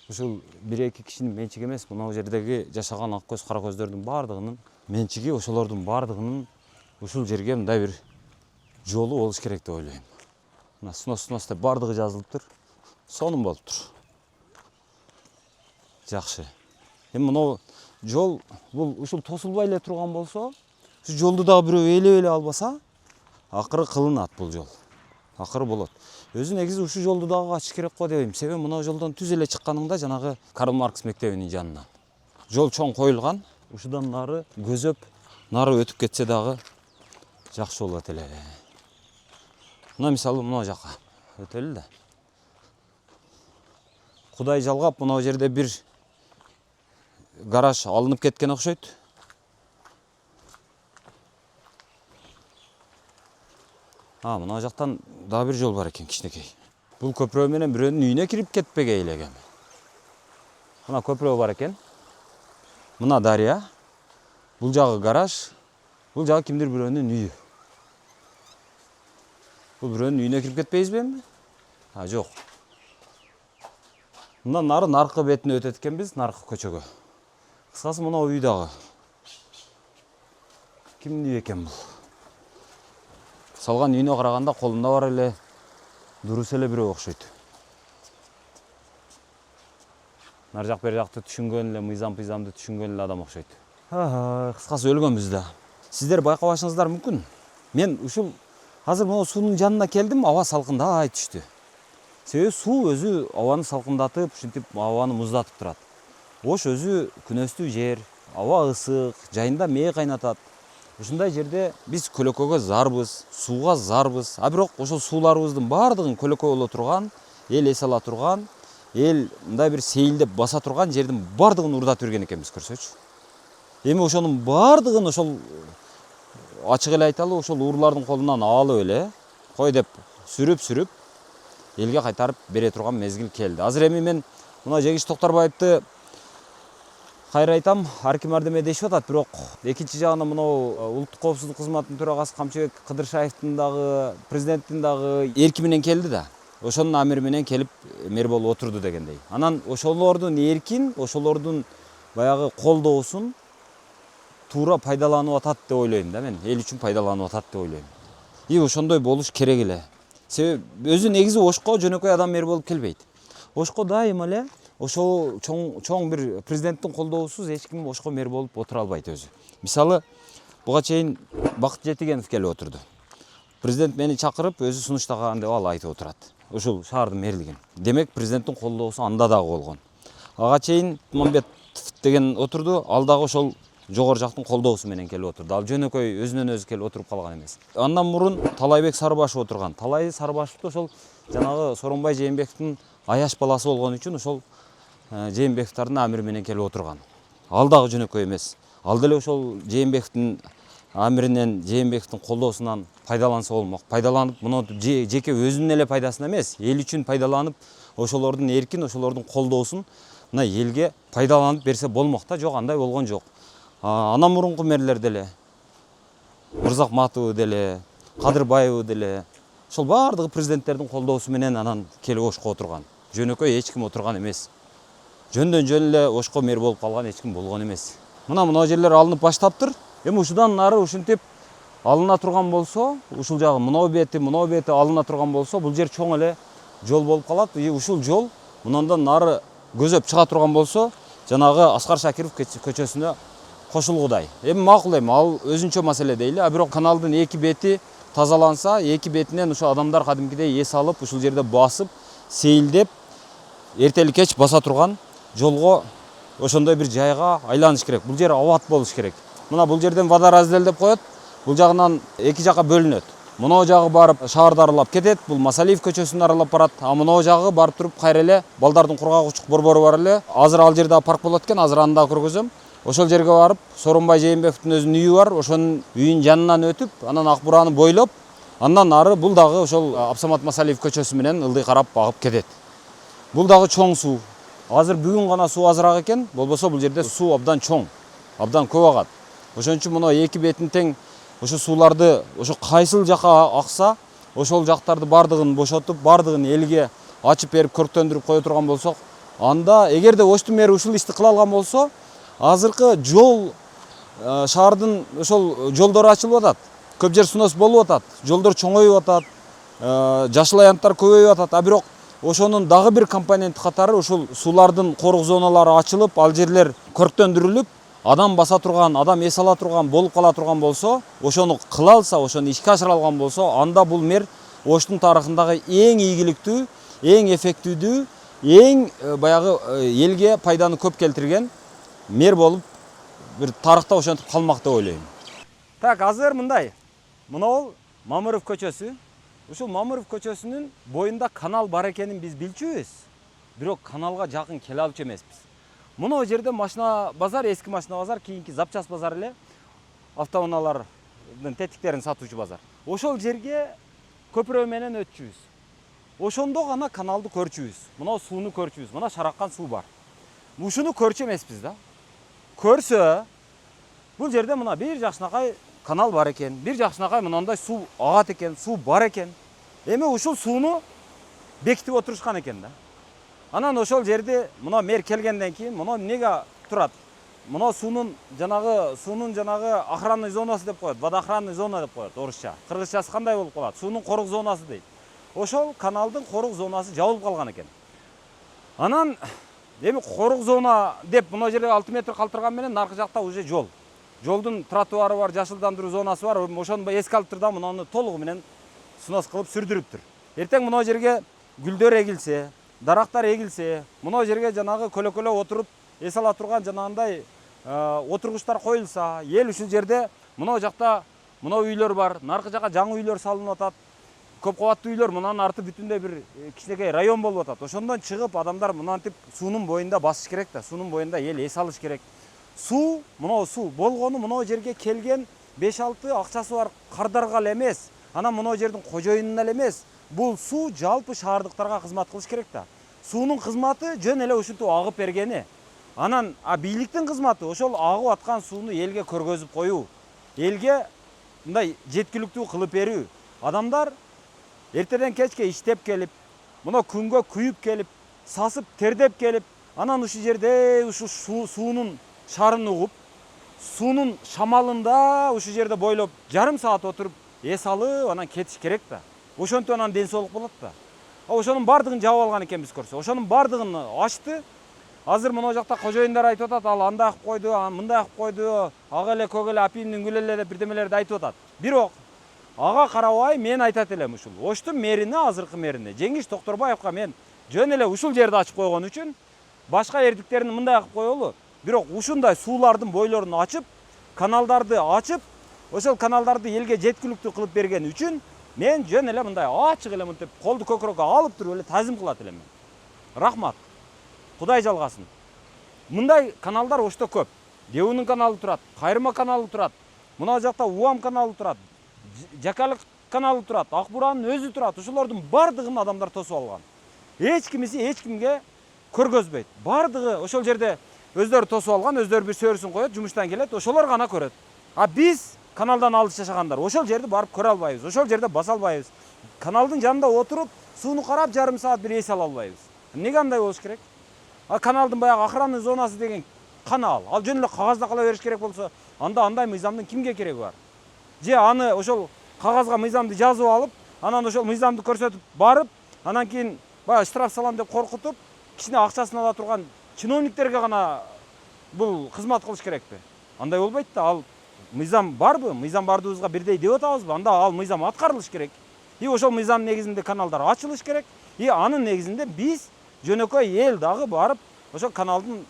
ушул 1-2 кишинин менчиги эмес, мына жердеги жашаган ак көз, кара көздөрдүн бардыгынын менчиги, ошолордун бардыгынын ушул жерге мындай бир жолу болуш керек деп ойлойм. Мына снос деп бардыгы жазылыптыр. Сонун болуптур. Жакшы. Эми мына жол бул ушул тосулбай эле турган болсо, ушу жолду дагы бирөө ээлеп эле албаса, акыры кылынат бул жол. Акыры болот. Өзү негизи ушу жолду дагы ачыш керек го дейм. Себеби мына жолдон түз эле чыкканыңда жанагы Карл Маркс мектебинин жанынан. Жол чоң коюлган. Ушудан нары көзөп, нары өтүп кетсе дагы жакшы болот эле. Мына мисалы мына жака өтөлү да. Кудай жалгап мына жерде бир гараж алынып кеткен окшойт. Мына жактан дагы бир жол бар экен кичинекей. Бул көпүрө менен бирөөнүн үйүнө кирип кетпегей элек эми. Мына көпүрө бар экен. Мына дарыя. Бул жагы гараж. Бул жагы кимдир бирөөнүн үйү. Бул бирөөнүн үйүнө кирип кетпейбизби эми? Жок. Мындан нары наркы бетине өтөт экенбиз, наркы көчөгө. Кыскасы мына үй дагы. Кимдин үйү экен бул? Салган үйүнө караганда колунда бар эле дурус эле бирөө окшойт. Нар жак бери жакты түшүнгөн эле мыйзамды түшүнгөн эле адам окшойт. Кыскасы өлгөнбүз да. Сиздер байкабашыңыздар мүмкүн. Мен ушул азыр могу суунун жанына келдим, аба салкындай түштү. Себеби суу өзү абаны салкындатып, ушинтип абаны муздатып турат. Ош өзү күнөстүү жер, аба ысык, жайында мээ кайнатат. Ушундай жерде биз көлөкөгө зарбыз, сууга зарбыз. А бирок ошол сууларыбыздын бардыгын көлөкө боло турган, эл эс ала турган, эл мындай бир сейилдеп баса турган жердин бардыгын урдатып берген экенбиз, көрсөчү. Эми ошонун бардыгын ошол ачык эле айталы, ошол урлардын колунан алып эле кой деп сүрүп элге кайтарып бере турган мезгил келди. Азыр эми мен мына Жегиш Токтарбаевди кайра айтам, ар ким ар деме дешип атат, бирок экинчи жагынан мынау улуттук коопсуздук кызматынын төрагасы Камчыбек Кыдыршаевдин дагы, президенттин дагы эрки менен келди да. Ошонун амири менен келип мэр болуп отурду дегендей. Анан ошолордун эркин, ошолордун баягы колдоосун туура пайдаланып атат деп ойлойм да мен. Эл үчүн пайдаланып атат деп ойлойм. И ошондой болуш керек эле. Себеби өзү негизи Ошко жөнөкөй адам мэр болуп келбейт. Ошко дайыма эле ошол чоң бир президенттин колдоосуз эч ким Ошко мэр болуп отура албайт өзү. Мисалы, буга чейин Бакыт Жетигенов келип отурду. Президент мени чакырып, өзү сунуштаган деп ал айтып отурат. Ушул шаардын мэрлигин. Демек, президенттин колдоосу анда дагы болгон. Ага чейин Мамбетов деген отурду, ал дагы ошол жогору жактын колдоосу менен келип отурду. Ал жөнөкөй өзүнөн өзү келип отуруп калган эмес. Андан мурун Талайбек Сарыбашев отурган. Талай Сарыбашев ошол жанагы Сооронбай Жээнбековдун аяш баласы болгон үчүн ошол Жээнбековдордун амири менен келип отурган. Ал дагы жөнөкөй эмес. Ал деле ошол Жээнбековдун амиринен, Жээнбековдун колдоосунан пайдаланса болмок. Пайдаланып, монтип жеке өзүнүн эле пайдасына эмес, эл үчүн пайдаланып, ошолордун эркин, ошолордун колдоосун мына элге пайдаланып берсе болмок да, жок андай болгон жок. Андан мурунку мэрлер деле, Мырзахматов деле, Кадырбаев деле, ошол баардыгы президенттердин колдоосу менен анан келип ошко отурган. Жөнөкөй эч ким отурган эмес. Жөндөн жөн эле ошко мэр болуп калган эч ким болгон эмес. Мына жерлер алынып баштаптыр. Эми ушудан нары ушинтип алына турган болсо, ушул жагы мынау бети алына турган болсо, бул жер чоң эле жол болуп калат. Ушул жол мындан нары көзөп чыга турган болсо, жанагы Аскар Шакиров көчөсүнө кошулгудай. Эми макул эми ал өзүнчө маселе дейли. Бирок каналдын эки бети тазаланса, эки бетинен ошо адамдар кадимкидей эс алып, ушул жерде басып, сейилдеп, эртели кеч баса турган жолго ошондой бир жайга айланыш керек. Бул жер абат болуш керек. Мына бул жерден вода разделдеп коет. Бул жагынан эки жакка бөлүнөт. Мына жагы барып шаарды аралап кетет. Бул Масалиев көчөсүн аралап барат. Мына жагы барып туруп кайра эле балдардын кургак учук борбору бар эле. Азыр ал жерде парк болот экен. Азыр аны да көргөзөм. Ошол жерге барып Сооронбай Жээнбековдун өзүнүн үйү бар. Ошонун үйүнүн жанынан өтүп, анан Ак Бурааны бойлоп, андан нары бул дагы ошол Абсамат Масалиев көчөсү менен ылдый карап багып кетет. Бул дагы чоң суу. Азыр бүгүн гана суу азыраак экен. Болбосо бул жерде суу абдан чоң, абдан көп агат. Ошон үчүн мына эки бетин тең ошо сууларды ошо кайсыл жака акса, ошол жактарды бардыгын бошотуп, бардыгын элге ачып берип көрктөндүрүп кое турган болсок, анда эгерде Оштун мэри ушул ишти кыла алган болсо, азыркы жол шаардын ошол жолдору ачылып атат. Көп жер снос болуп атат. Жолдор чоңоюп атат. Жашыл аянттар көбөйүп атат. Бирок ошонун дагы бир компоненти катары ушул суулардын корук зоналары ачылып, ал жерлер көрктөндүрүлүп, адам баса турган, адам эс ала турган болуп кала турган болсо, ошону кыла алса, ошону ишке ашыра алган болсо, анда бул мэр Оштун тарыхындагы эң ийгиликтүү, эң эффективдүү, эң баягы элге пайданы көп келтирген мэр болуп бир тарыхта ошентип калмак деп ойлойм. Так, азыр мындай. Мына Мамыров көчөсү. Ушул Мамыров көчөсүнүн боюнда канал бар экенин биз билчүбүз. Бирок каналга жакын келе алчу эмеспиз. Мына жерде машина базар, эски машина базар, кийинки запчас базар эле, автоунаалардын тетиктерин сатуучу базар. Ошол жерге көпүрө менен өтчүбүз. Ошондо гана каналды көрчүбүз. Мына сууну көрчүбүз. Мына шараккан суу бар. Ушуну көрчү эмеспиз да. Көрсө, бул жерде мына бир жакшынакай канал бар экен. Бир жакшынакай мындай суу агат экен, суу бар экен. Эми ушул сууну бекитип отурушкан экен да. Анан ошол жерде мына мэр келгенден кийин мына эмнеге турат? Мына суунун жанагы охранный зонасы деп коет, водоохранный зона деп коет орусча. Кыргызчасы кандай болуп калат? Суунун корук зонасы дейт. Ошол каналдын корук зонасы жабылып калган экен. Анан эми корук зона деп мына жерде 6 метр калтырган менен наркы жакта уже жол. Жолдун тротуары бар, жашылдандыруу зонасы бар. Ошону эске алып турда муну толугу менен снос кылып сүрдүрүптүр. Эртең мына жерге гүлдөр эгилсе, дарактар эгилсе, мына жерге жанагы көлөкөлө отуруп эс ала турган жанагындай отургучтар коюлса, эл ушул жерде мына жакта мына үйлөр бар, наркы жака жаңы үйлөр салынып атат. Көп кабаттуу үйлөр, мынанын арты бүтүндөй бир кичинекей район болуп атат. Ошондон чыгып адамдар мынантип суунун боюнда басыш керек да, суунун боюнда эл эс алыш керек. Суу, мына суу болгону мына жерге келген 5-6 акчасы бар кардарга эле эмес, анан мына жердин кожоюнуна эле эмес, бул суу жалпы шаардыктарга кызмат кылыш керек да. Суунун кызматы жөн эле ушинтип агып бергени. Анан бийликтин кызматы ошол агып аткан сууну элге көргөзүп коюу, элге мындай жеткиликтүү кылып берүү. Адамдар эртеден кечке иштеп келип, мына күнгө күйүп келип, сасып тердеп келип, анан ушул жерде ушу суунун шарын угуп, суунун шамалында ушул жерде бойлоп жарым саат отуруп эс алып, анан кетиш керек да. Ошентип анан ден соолук болот да. Ошонун бардыгын жабып алган экен биз көрсө. Ошонун бардыгын ачты. Азыр мына жакта кожоюндар айтып атат, ал андай кылып койду, мындай кылып койду, ага эле көк эле апийимдин гүл эле деп бирдемелерди айтып атат. Бирок ага карабай мен айтат элем ушул. Оштун мэрине, азыркы мэрине, Жеңиш Токторбаевка мен жөн эле ушул жерди ачып койгон үчүн башка эрдиктерин мындай кылып коелу. Бирок ушундай суулардын бойлорун ачып, каналдарды ачып, ошол каналдарды элге жеткиликтүү кылып берген үчүн мен жөн эле мындай ачык эле мынтип колду көкүрөккө алып туруп эле тазим кылат элем. Рахмат. Кудай жалгасын. Мындай каналдар Ошто көп. Деунун каналы турат, Кайрыма каналы турат. Мына жакта Уам каналы турат. Жакалык каналы турат, Ак Буранын өзү турат. Ошолордун бардыгын адамдар тосуп алган. Эч кимиси эч кимге көргөзбөйт. Бардыгы ошол жерде өздөрү тосуп алган, өздөрү бир сөөрүсүн коет, жумуштан келет, ошолор гана көрөт. А биз каналдан алыс жашагандар ошол жерди барып көрө албайбыз, ошол жерде баса албайбыз. Каналдын жанында отуруп, сууну карап жарым саат бир эс ала албайбыз. Неге андай болуш керек? А каналдын баягы охранный зонасы деген канал. Ал жөн эле кагазда кала бериш керек болсо, анда андай мыйзамдын кимге кереги бар? Же аны ошол кагазга мыйзамды жазып алып, анан ошол мыйзамды көрсөтүп барып, анан кийин баягы штраф салам деп коркутуп, кичине акчасын ала турган чиновниктерге гана бул кызмат кылыш керекпи? Андай болбойт да. Ал мыйзам барбы? Мыйзам бардыгыбызга бирдей деп атабызбы? Анда ал мыйзам аткарылыш керек. И ошол мыйзам негизинде каналдар ачылыш керек. И анын негизинде биз жөнөкөй эл дагы барып, ошол каналдын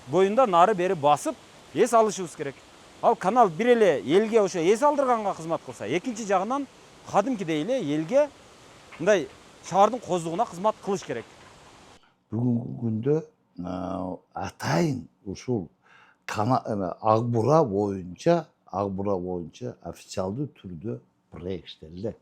боюнда нары бери басып, эс алышыбыз керек. Ал канал бир эле элге ошо эс алдырганга кызмат кылса, экинчи жагынан кадимкидей эле элге мындай шаардын коздугуна кызмат кылыш керек. Бүгүнкү күндө атайын ушул Ак Бура боюнча официалдуу түрдө проект иштелек.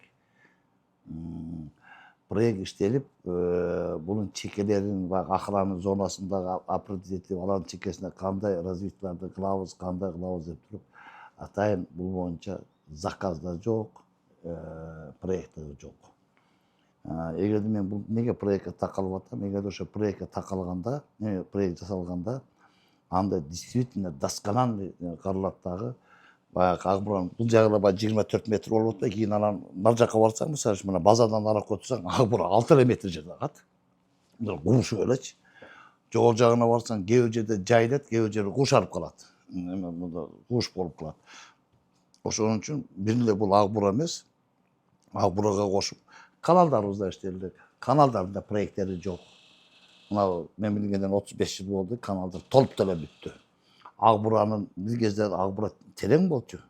Проект иштелип, бунун чекелерин охрана зонасындагы определить этип, алардын чекесине кандай развитияларды кылабыз, кандай кылабыз деп туруп, атайын бул боюнча заказ да жок, проект да жок. Эгерде мен бул неге проектке такалып атам, эгерде ошо проектке такалганда, проект жасалганда, анда действительно доскональный каралат дагы. Баягы Ак Буран бул жагында баягы 24 метр болуп атпайбы, кийин анан нар жака барсаң, мисалы үчүн мына базардан аракка отурсаң, Ак Бура 6 метр жерде калат. Мына курушуп элечи. Жол жагына барсаң, кээ бир жерде жайылат, кээ бир жерде кушарып калат. Мында куш болуп калат. Ошон үчүн бир эле бул Ак Бура эмес, Ак Бурага кошуп каналдарыбыз да иштелди. Каналдардын да проекттери жок. Мына мен билгенден 35 жыл болду, каналдар толуп деле бүттү. Ак Буранын бир кезде Ак Бура терең болчу.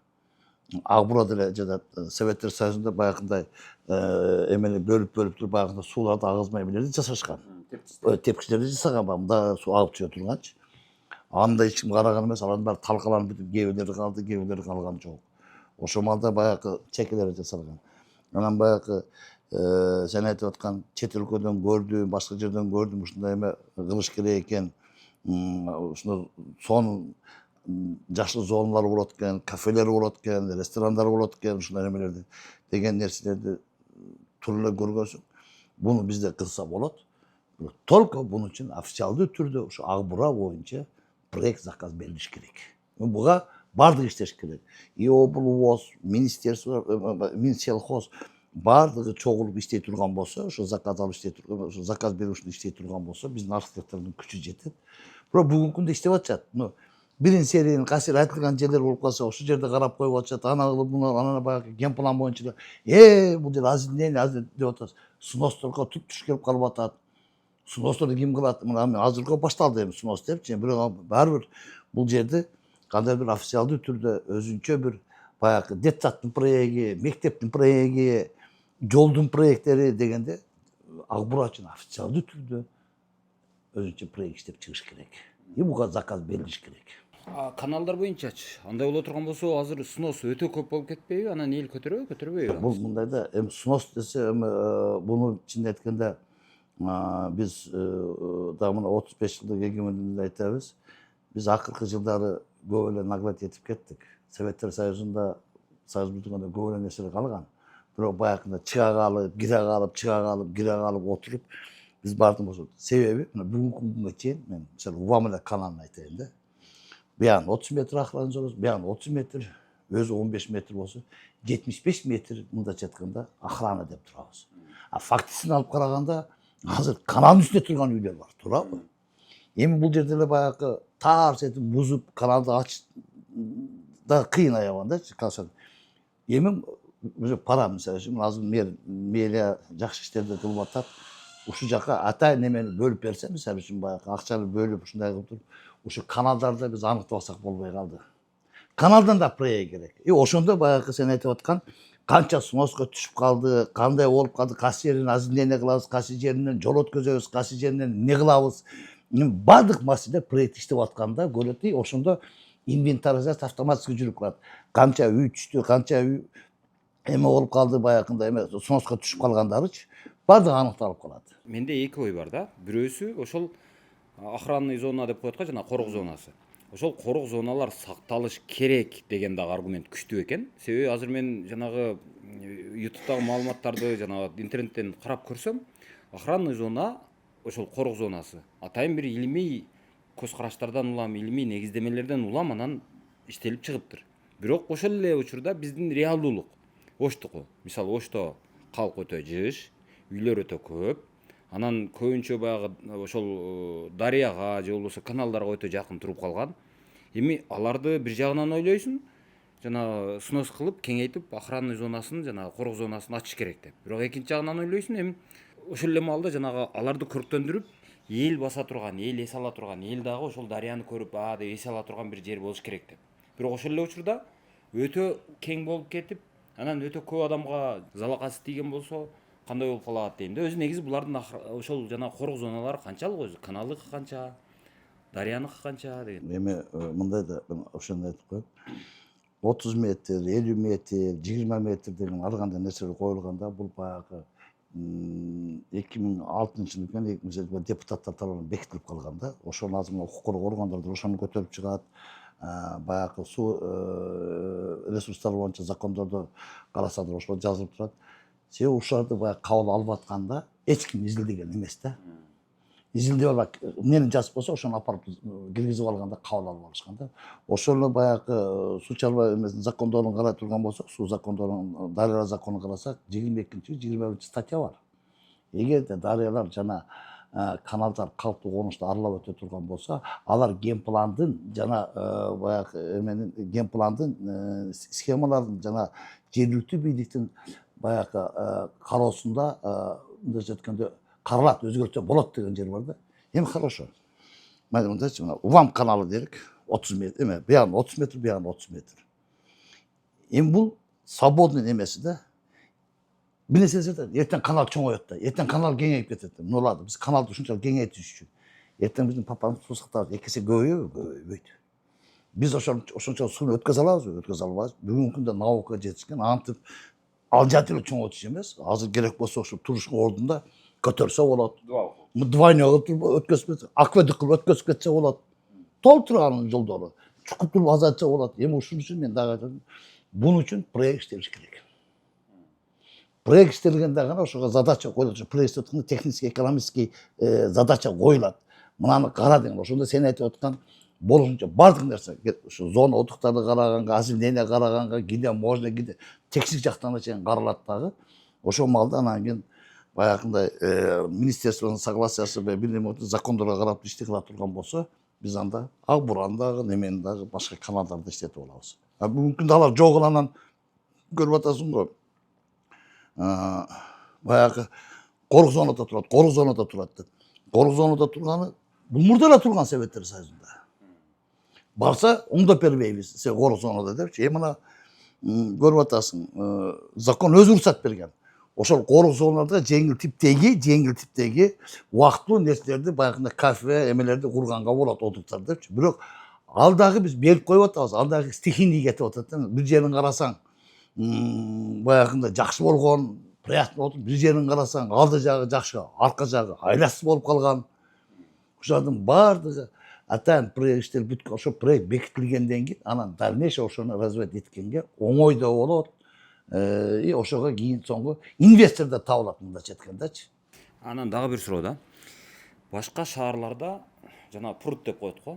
Ак Бура деле жада Советтер Союзунда баягындай эмени бөлүп туруп баягындай сууларды агызмай эмелерди жасашкан. Тепкичтерди жасаган, мында суу агып чыга турганчы. Анда эч ким караган эмес, алардын баары талкаланып бүтүп, кээ бирлери калды, кээ бирлери калган жок. Ошол маалда баягы чекелер жасалган. Анан баягы сен айтып аткан чет өлкөдөн көрдүм, башка жерден көрдүм, ушундай эме кылыш керек экен. Ушуну сонун жакшы зоналар болот экен, кафелер болот экен, ресторандар болот экен, ушундай эмелерди деген нерселерди туруп эле көргөзүп, буну бизде кылса болот. Только бунун үчүн официалдуу түрдө ушу Ак Бура боюнча проект заказ берилиш керек. Буга бардыгы иштеш керек. И облвоз, министерство, Минсельхоз бардыгы чогулуп иштей турган болсо, ошо заказ алып иштей турган, ошо заказ берүү үчүн иштей турган болсо, биздин архитектордун күчү жетет. Бирок бүгүнкү күндө иштеп атышат. Бирин серийин касир айтылган жерлер болуп калса, ошол жерде карап коюп атышат. Ана кылып, анан баягы генплан боюнча бул жер азыр деп атасыз. Сносторго туш келип калып атат. Сносторду ким кылат? Мына азыркы башталды эми снос депчи. Бирок баары бир бул жерди кандай бир официалдуу түрдө өзүнчө бир баягы детсадтын проекти, мектептин проекти, жолдун проекттери дегенде Ак Бура үчүн официалдуу түрдө өзүнчө проект иштеп чыгыш керек. И буга заказ берилиш керек. Каналдар боюнчачы андай боло турган болсо, азыр снос өтө көп болуп кетпейби? Анан эл көтөрбөйбү? Бул мындай да, эми снос десе, эми буну чынын айтканда биз дагы мына 35 жылдык эгемендүүлүктү айтабыз. Биз акыркы жылдары көп эле наглад этип кеттик. Советтер Союзунда, Союз бүтүнгөндө көп эле нерселер калган. Бирок баягында чыга калып, кире калып отуруп биз бардык болсо. Себеби мына бүгүнкү күнгө чейин мен мисалы Уам эле каналын айтайын да. Буягы 30 метр охрана зонасы, буягы 30 метр, өзү 15 метр болсо, 75 метр мындача айтканда охрана деп турабыз. А фактисин алып караганда азыр каналдын үстүнө турган үйлөр бар, туурабы? Эми бул жерде эле баягы тарс этип бузуп каналды ачып да кыйын аябандачы калса. Эми пара мисалы үчүн азыр мэрия жакшы иштерди кылып атат. Ушу жака атайын эмени бөлүп берсе, мисалы үчүн баягы акчаны бөлүп ушундай кылып туруп, ушу каналдарды биз аныктабасак болбой калды. каналдан да проект керек. Ошондо баягы сен айтып аткан канча сноска түшүп калды, кандай болуп калды, кайсы жерин аземление кылабыз, кайсы жеринен жол өткөзөбүз, кайсы жеринен эмне кылабыз. Бардык маселе проект иштеп атканда көрөт, ошондо инвентаризация автоматически жүрүп калат. Канча үй түштү, канча үй эме болуп калды, баягындай эме сноска түшүп калгандарычы бардыгы аныкталып калат. Менде эки ой бар да. Бирөөсү ошол охранный зона деп коет го, жана корок зонасы. Ошол корок зоналар сакталыш керек деген дагы аргумент күчтүү экен. Себеби азыр мен жанагы ютубтагы маалыматтарды жанагы интернеттен карап көрсөм, охранный зона ошол корок зонасы атайын бир илимий көз караштардан улам, илимий негиздемелерден улам анан иштелип чыгыптыр. Бирок ошол эле учурда биздин реалдуулук Оштуку. Мисалы Ошто калк өтө жыш, үйлөр өтө көп. Анан көбүнчө баягы ошол дарыяга же болбосо каналдарга өтө жакын туруп калган. Эми аларды бир жагынан ойлойсуң, жана снос кылып, кеңейтип, охранный зонасын, жана корок зонасын ачыш керек деп. Бирок экинчи жагынан ойлойсуң, эми ошол эле маалда жанагы аларды көрктөндүрүп, эл баса турган, эл эс ала турган, эл дагы ошол дарыяны көрүп, деп эс ала турган бир жер болуш керек деп. Бирок ошол эле учурда өтө кең болуп кетип, анан өтө көп адамга залакасы тийген болсо, кандай болуп калат дейм да. Өзү негизи булардын ошол жана корок зоналары канчалык өзү? Каналдыкы канча? Дарыяныкы канча деген. Эми мындай да мен ошону айтып коеюн. 30 метр, 50 метр, 20 метр деген ар кандай нерселер коюлганда бул баягы 2006 жылы экен, 2007 депутаттар тарабынан бекитилип калган да. Ошону азыр укук коргоо органдары ошону көтөрүп чыгат. Баягы суу ресурстары боюнча закондордо карасаңдар ошол жазылып турат. Себеби ушуларды баягы кабыл алып атканда эч ким изилдеген эмес да. Изилдеп албак, эмнени жазып койсо ошону апарып киргизип алганда кабыл алып алышкан да. Ошону баягы суу чарба эмесин закондорун карай турган болсок, суу закондорун, дарыялар законун карасак, 22-21 статья бар. Эгерде дарыялар жана каналдар калктуу конушту аралап өтө турган болсо, алар генпландын жана баягы эменин генпландын схемалардын жана жергиликтүү бийликтин баягы кароосунда мындайча айтканда каралат, өзгөртсө болот деген жер бар да. Эми хорошо. Мына мындайчы, мына Увам каналы дейlik, 30 метр, эме, бuyagы 30 метр, бuyagы 30 метр. Эми бул свободный эмеси да. Бир нерсе айтат, эртең канал чоңойот да, эртең канал кеңейип кетет да. Эмне болду? Биз каналды ушунчалык кеңейтиш үчүн. Эртең биздин папамыз суу сактабыз, эки эсе көбөйбү, көбөйбөйт. Биз ошончолук сууну өткөзө алабызбы? Өткөзө албайбыз. Бүгүнкү күндө наука жетишкен, антип ал жати эле чоңойтуш эмес. Азыр керек болсо ошо турушка ордунда көтөрсө болот. Двойной кылып өткөзүп кетсе, акведук кылып өткөзүп кетсе болот. Толтуруп анын жолдору. Чукуптуруп азайтса болот. Эми ушун үчүн мен дагы айтам, бунун үчүн проект иштелиш керек. Проект иштелгенде гана ошого задача коюлат. Проект атканда технический, экономический задача коюлат. Мынаны кара деген. Ошондо сен айтып аткан болушунча бардык нерсе, ушу зона отуктарды караганга, аземление караганга, киде можно, киде техник жактан чейин каралат дагы. Ошол маалда анан кийин баягындай министерствонун согласиясы менен закондорго карап ишти кыла турган болсо, биз анда Ак Бураны дагы, немени дагы башка каналдарды иштетип алабыз. Бүгүнкү күндө алар жок анан көрүп атасың го. Баягы корок зонада турат, корок зонада турат деп. Корок зонада турганы бул мурда эле турган Советтер Союзунда. Барса оңдоп бербейбиз, сен корок зонада депчи. Мына көрүп атасың, закон өзү уруксат берген. Ошол корок зоналарда жеңил типтеги убактылуу нерселерди, баягындай кафе, эмелерди курганга болот, отуктар депчи. Бирок ал дагы биз берип коюп атабыз, ал дагы стихийный кетип атат да. Бир жерин карасаң, баягындай жакшы болгон, приятный болуп, бир жерин карасаң, алды жагы жакшы, арка жагы айласыз болуп калган. Ошолордун бардыгы атайын проект иштелип бүткөн, ошо проект бекитилгенден кийин анан дальнейший ошону развивать эткенге оңой да болот. Ошого кийин соңку инвестор да табылат, мындайча айткандачы. Анан дагы бир суроо да. Башка шаарларда жана пруд деп коет го,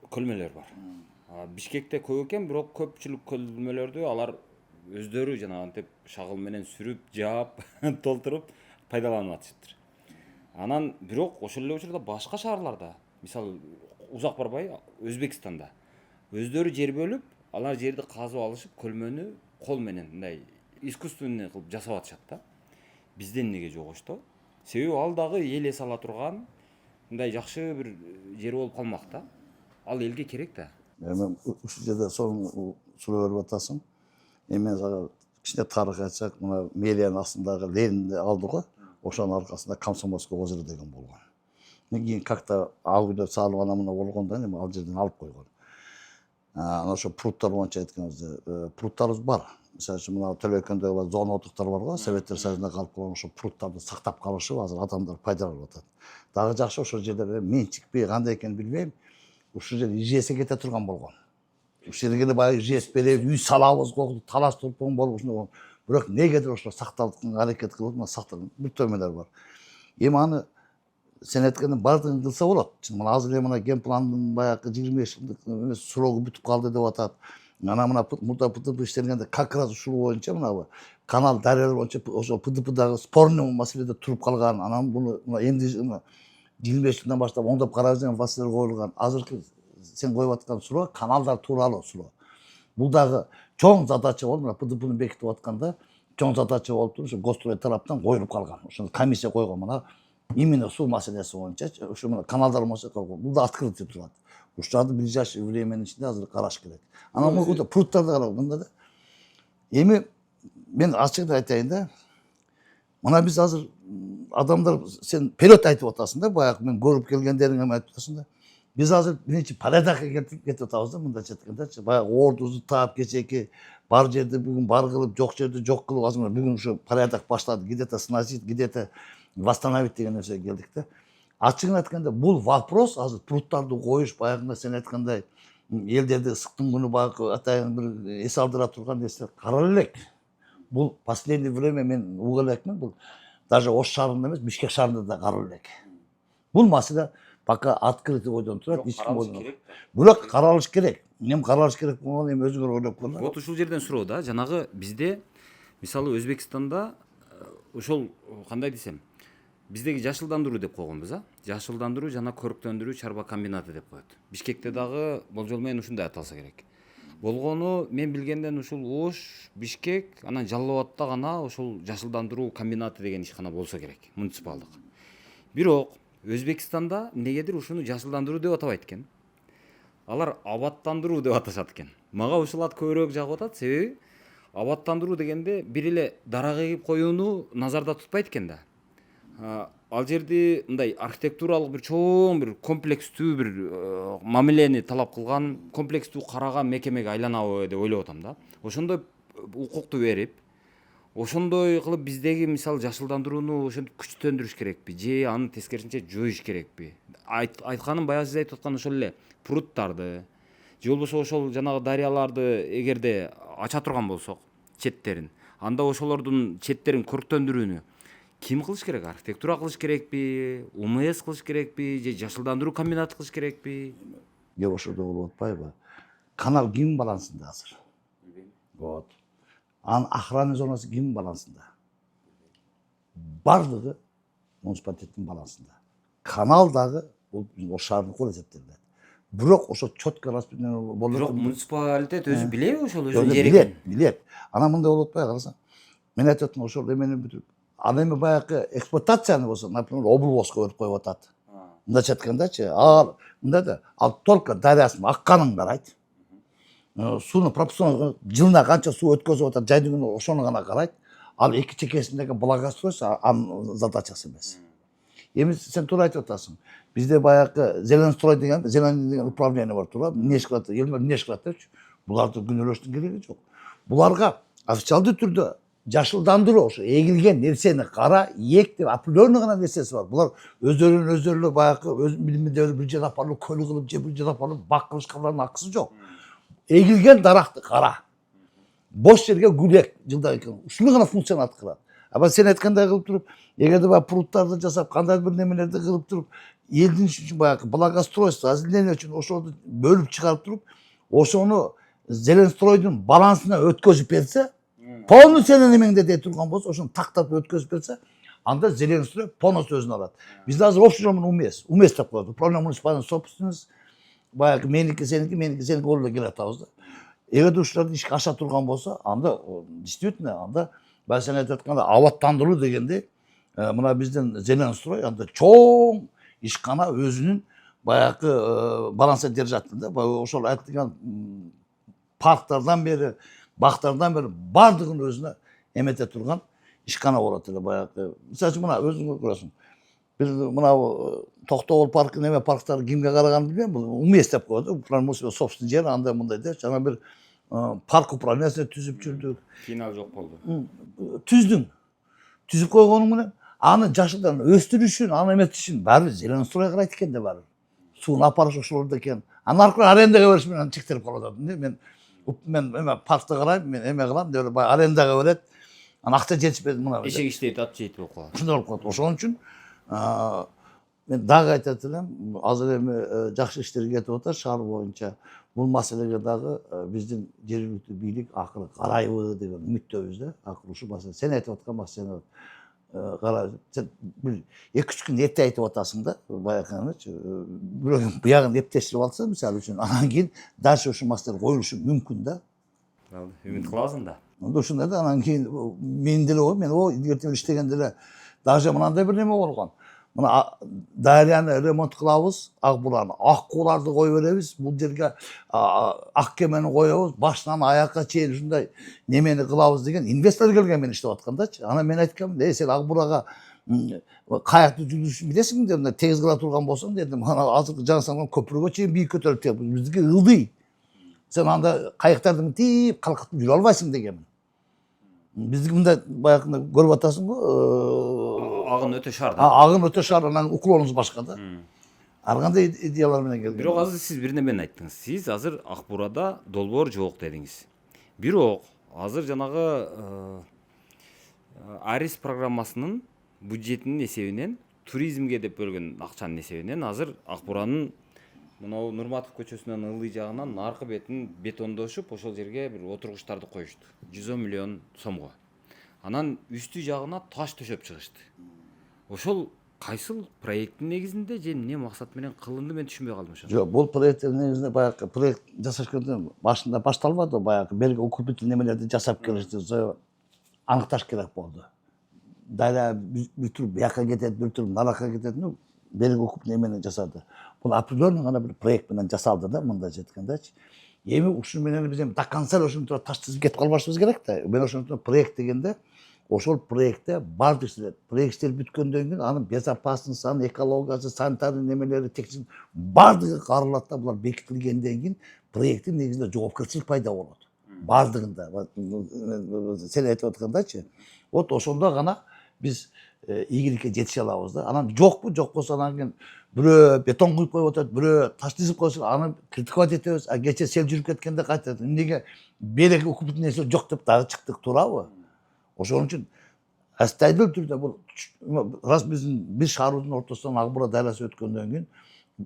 көлмөлөр бар. Бишкекте көп экен, бирок көпчүлүк көлмөлөрдү алар өздөрү жана антип шагыл менен сүрүп, жаап, толтуруп пайдаланып атышыптыр. Анан бирок ошол эле учурда башка шаарларда, мисалы узак барбай Өзбекстанда өздөрү жер бөлүп, алар жерди казып алышып, көлмөнү кол менен мындай искусственный кылып жасап атышат да. Бизде эмнеге жок Ошто? Себеби ал дагы эл эс ала турган мындай жакшы бир жер болуп калмак да. Ал элге керек да. Мен ушул жерде сонун суроо берип атасың. Мен сага кичине тарых айтсак, мына мэриянын астындагы Ленинди алды го. Ошонун аркасында Комсомольский озеро деген болгон. Кийин как-то ал үйдө салып ана мына болгондо эми ал жерден алып койгон. Ana ошо пруттар боюнча айтканыбызда, пруттарыбыз бар. Мисалы үчүн мына Төлөкөндөгү зона отуктар бар го, Советтер Союзунда калып калган ошо пруттарды сактап калышып, азыр адамдар пайдаланып атат. Дагы жакшы ошол жерлерде менчикпи, кандай экенин билбейм. Ушул жер ижесе кете турган болгон. Ушул жерге баягы ижес берип, үй салабыз го, талаш толпон болуп ушуну. Бирок негедир ошо сакталып аракет кылып, мына сакталып бүттөмөлөр бар. Эми аны сен айткандын баардыгын кылса болот. Мына азыр эле мына генпландын баягы 25 жылдык эмес срогу бүтүп калды деп атат. Ана мына мурда ПДП иштелгенде как раз ушул боюнча мына канал дарыялар боюнча ошо ПДПдагы спорный маселеде туруп калган. Анан буну эмди 25 жылдан баштап оңдоп карабыз деген маселе коюлган. Азыркы сен коюп аткан суроо каналдар тууралуу суроо. Бул дагы чоң задача болуп, мына ПДПны бекитип атканда чоң задача болуп туруп, ошо Госстрой тараптан коюлуп калган. Ошону комиссия койгон мына именно суу маселеси боюнча, ошо каналдар боюнча бул да открытый турат. Ушуларды ближайший временин ичинде азыр караш керек. Анан бул пруттарды караганда да. Эми мен ачык айтайын да. Мына биз азыр адамдар сен период айтып атасың да, баягы мен көрүп келгендериңе айтып атасың да. Биз азыр биринчи порядокко кетип атабыз да, мындайча айткандачы. Баягы ордубузду таап кечеки бар жерде бүгүн бар кылып, жок жерде жок кылып, азыр бүгүн ушу порядок баштады. Где-то сносить, где-то восстановить деген нерсеге келдик да. Ачыгын айтканда бул вопрос азыр пруттарды коюш, баягында сен айткандай элдерди ысыктын күнү баягы атайын бир эс алдыра турган нерсе карала элек. Бул последнее время мен угула элекмин, бул даже Ош шаарында эмес, Бишкек шаарында да карала элек. Бул маселе пока открытый бойдон турат, эч ким бойдон. Бирок каралыш керек. Эми каралыш керек болгон эми өзүңөр ойлоп көрүңөр. Вот ушул жерден суроо да, жанагы бизде мисалы Өзбекстанда ошол кандай десем, биздеги жашылдандыруу деп койгонбуз, жашылдандыруу жана көрктөндүрүү чарба комбинаты деп коет. Бишкекте дагы болжол менен ушундай аталса керек. Болгону мен билгенден ушул Ош, Бишкек, анан Жалал Абадта гана ошол жашылдандыруу комбинаты деген ишкана болсо керек, муниципалдык. Бирок Өзбекстанда эмнегедир ушуну жашылдандыруу деп атабайт экен. Алар абаттандыруу деп аташат экен. Мага ушул ат көбүрөөк жагып атат, себеби абаттандыруу дегенде бир эле дарак эгип коюуну назарда тутпайт экен да. Ал жерди мындай архитектуралык бир чоң бир комплекстүү бир мамилени талап кылган, комплекстүү караган мекемеге айланабы деп ойлоп атам да. Ошондой укукту берип, ошондой кылып биздеги мисалы жашылдандырууну ошентип күчтөндүрүш керекпи же анын тескерисинче жоюш керекпи? Айтканым баягы сиз айтып аткан ошол эле пруттарды же болбосо ошол жанагы дарыяларды эгерде ача турган болсок, четтерин, анда ошолордун четтерин көрктөндүрүүнү ким кылыш керек? Архитектура кылыш керекпи? УМС кылыш керекпи? Же жашылдандыруу комбинаты кылыш керекпи? Кеп ошодо болуп атпайбы? Канал кимдин балансында азыр? Вот. Анын охрана зонасы кимдин балансында? Бардыгы муниципалитеттин балансында. Канал дагы бул Ош шаарыныкы болуп эсептелет. Бирок ошо четко распределение болуп. Бирок муниципалитет өзү билеби ошол өзүнүн жери экенин? Билет. Анан мындай болуп атпайбы, карасаң. Мен айтып атам ошол эмени бүтүп. Ал эми баягы эксплуатацияны болсо, например, облбоско өтүп коюп атат. Мындайча айткандачы, ал мындай да, ал только дарыясын акканын карайт. Сууну пропорционал жылына канча суу өткөзүп атат, жайдын күнү ошону гана карайт. Ал эки чекесиндеги благоустройство анын задачасы эмес. Эми сен туура айтып атасың. Бизде баягы Зеленстрой деген, зеленый управление бар туура. Эмне иш кылат, элдер эмне иш кылат депчи. Буларды күнөөлөштүн кереги жок. Буларга официалдуу түрдө жашылдандыруу ошо эгилген нерсени кара, эк деп определенный гана нерсеси бар. Булар өздөрүнө баягы өз билиминде бир жерде апарылып көл кылып же бир жерде апарылып бак кылышка булардын акысы жок. Эгилген даракты кара. Бош жерге гүлек жылда экен. Ушуну гана функцияны аткарат. Аба сен айткандай кылып туруп, эгерде баягы пруттарды жасап, кандай бир немелерди кылып туруп, элдин үчүн баягы благоустройство, озеленение үчүн ошону бөлүп чыгарып туруп, ошону Зеленстройдун балансына өткөзүп берсе, полный сенин эмеңде дей турган болсо, ошону тактап өткөзүп берсе, анда Зеленстрой полностью өзүнө алат. Бизде азыр общий умес деп коет. Управление муниципальной собственность, баягы меники, сеники болуп эле келатабыз да. Эгерде ушуларды ишке аша турган болсо, анда действительно анда баягы сен айтып аткандай абаттандыруу дегенде, мына биздин Зеленстрой анда чоң ишкана өзүнүн баягы баланса держатын да. Ошол айтылган парктардан бери, бактардан бери бардыгын өзүнө эмете турган ишкана болот эле баягы. Мисалы үчүн мына өзүң көрөсүң. Бир мына Токтогул паркы неме парктары кимге караганын билбейм. Бул УМС деп коет. Управляющий собственный жер андай мындай деп. Жана бир парк управлениясы түзүп жүрдүк. Кийин ал жок болду. Түздүң. Түзүп койгонуң менен аны жашылдан өстүрүшүн, аны эметишин баары зеленый строй карайт экен да баары. Сууну апарыш ошолордо экен. Анан аркылуу арендага бериш менен чектелип калып атат. Мен эме паркты карайм, мен эме кылам деп баягы арендага берет. Анан акча жетишпейт мына. Эшек иштейт, ат жейт болуп калат. Ушундай болуп калат. Ошон үчүн мен дагы айтат элем, азыр эми жакшы иштер кетип атат шаар боюнча. Бул маселеге дагы биздин жергиликтүү бийлик акыры карайбы деген үмүттөбүз да. Акыры ушул маселе. Сен айтып аткан маселе карайбыз. Сен бир 2-3 күн эрте айтып атасың да, баягычы. Бирөө буягын эптештирип алса, мисалы үчүн, анан кийин дальше ушул маселе коюлушу мүмкүн да. Үмүт кылабызың да. Ушундай да, анан кийин мен деле мен эртең иштегенде эле даже мындай бир неме болгон. Мына Дарияны ремонт кылабыз, Ак Бураны, ак кууларды кое беребиз, бул жерге ак кемени коебуз, башынан аякка чейин ушундай немени кылабыз деген инвестор келген мен иштеп аткандачы. Анан мен айткам, сен Ак Бурага каякты жүрүшүн билесиң деп, мына тегиз кыла турган болсоң дедим, ана азыркы жаңы салган көпүргө чейин бийик көтөрүп тегип, биздики ылдый. Сен анда кайыктардын тийип калкытып жүрө албайсың дегенмин. Биздики мындай баягы көрүп атасың го. Агын өтө шар да. Агын өтө шар, анан уклонубуз башка да. Ар кандай идеялар менен келген. Бирок азыр сиз бир немени айттыңыз. Сиз азыр Ак Бурада долбоор жок дедиңиз. Бирок азыр жанагы Арис программасынын бюджетинин эсебинен, туризмге деп бөлгөн акчанын эсебинен азыр Ак Буранын мынау Нурматов көчөсүнөн ылдый жагынан аркы бетин бетондошуп, ошол жерге бир отургучтарды коюшту. 110 миллион сомго. Анан үстү жагына таш төшөп чыгышты. Ошол кайсыл проекттин негизинде же эмне максат менен кылынды, мен түшүнбөй калдым ошону. Жок, бул проекттин негизинде баягы проект жасашканда башында башталбады, баягы белги укрупнитель немелерди жасап келишти. Аныкташ керек болду. Дария бир тур бияка кетет, бир тур наракка кетет, белги укрупнитель немени жасады. Бул определенный гана бир проект менен жасалды да, мындайча айткандачы. Эми ушуну менен биз эми до конца ошентип таш тизип кетип калбашыбыз керек да. Мен ошентип проект дегенде ошол проектте бардык иштер, проект иштелип бүткөндөн кийин анын безопасности, анын экологиясы, санитарный немелери, текшин бардыгы каралат да. Булар бекитилгенден кийин проекттин негизинде жоопкерчилик пайда болот. Бардыгында. Сен айтып аткандачы. Вот ошондо гана биз ийгиликке жетише алабыз да. Анан жокпу, жок болсо анан кийин бирөө бетон куюп коюп атат, бирөө таш тизип койсо аны критиковать этебиз. Кечээ сел жүрүп кеткенде кайтат. Эмнеге береги укрупнитель нерсе жок деп дагы чыктык, туурабы? Ошон үчүн астайдыл түрдө бул раз биз шаарыбыздын ортосунан Ак Бура дарыясы өткөндөн кийин,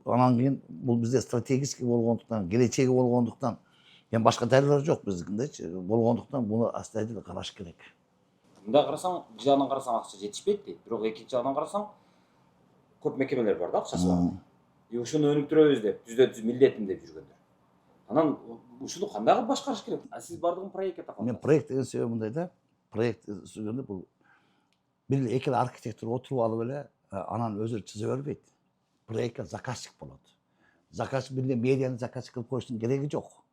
анан кийин бул бизде стратегический болгондуктан, келечеги болгондуктан, эми башка дарыялар жок биздикиндечи, болгондуктан буну астайдыл караш керек. Мындай карасаң, бир жагынан карасаң акча жетишпейт дейт, бирок экинчи жагынан карасаң көп мекемелер бар да, акчасы бар. Ушуну өнүктүрөбүз деп, жүздө-жүз милдетим деп жүргөндөр. Анан ушуну кандай кылып башкарыш керек? Сиз бардыгын проектке такалдыңыз. Мен проект деген себеби мындай да. Проект түзгөндө бул бир эки архитектор отуруп алып эле анан өзү чыza бербейт. Проектке заказчик болот. Заказчик бирде медианы заказчик кылып коюштун кереги жок.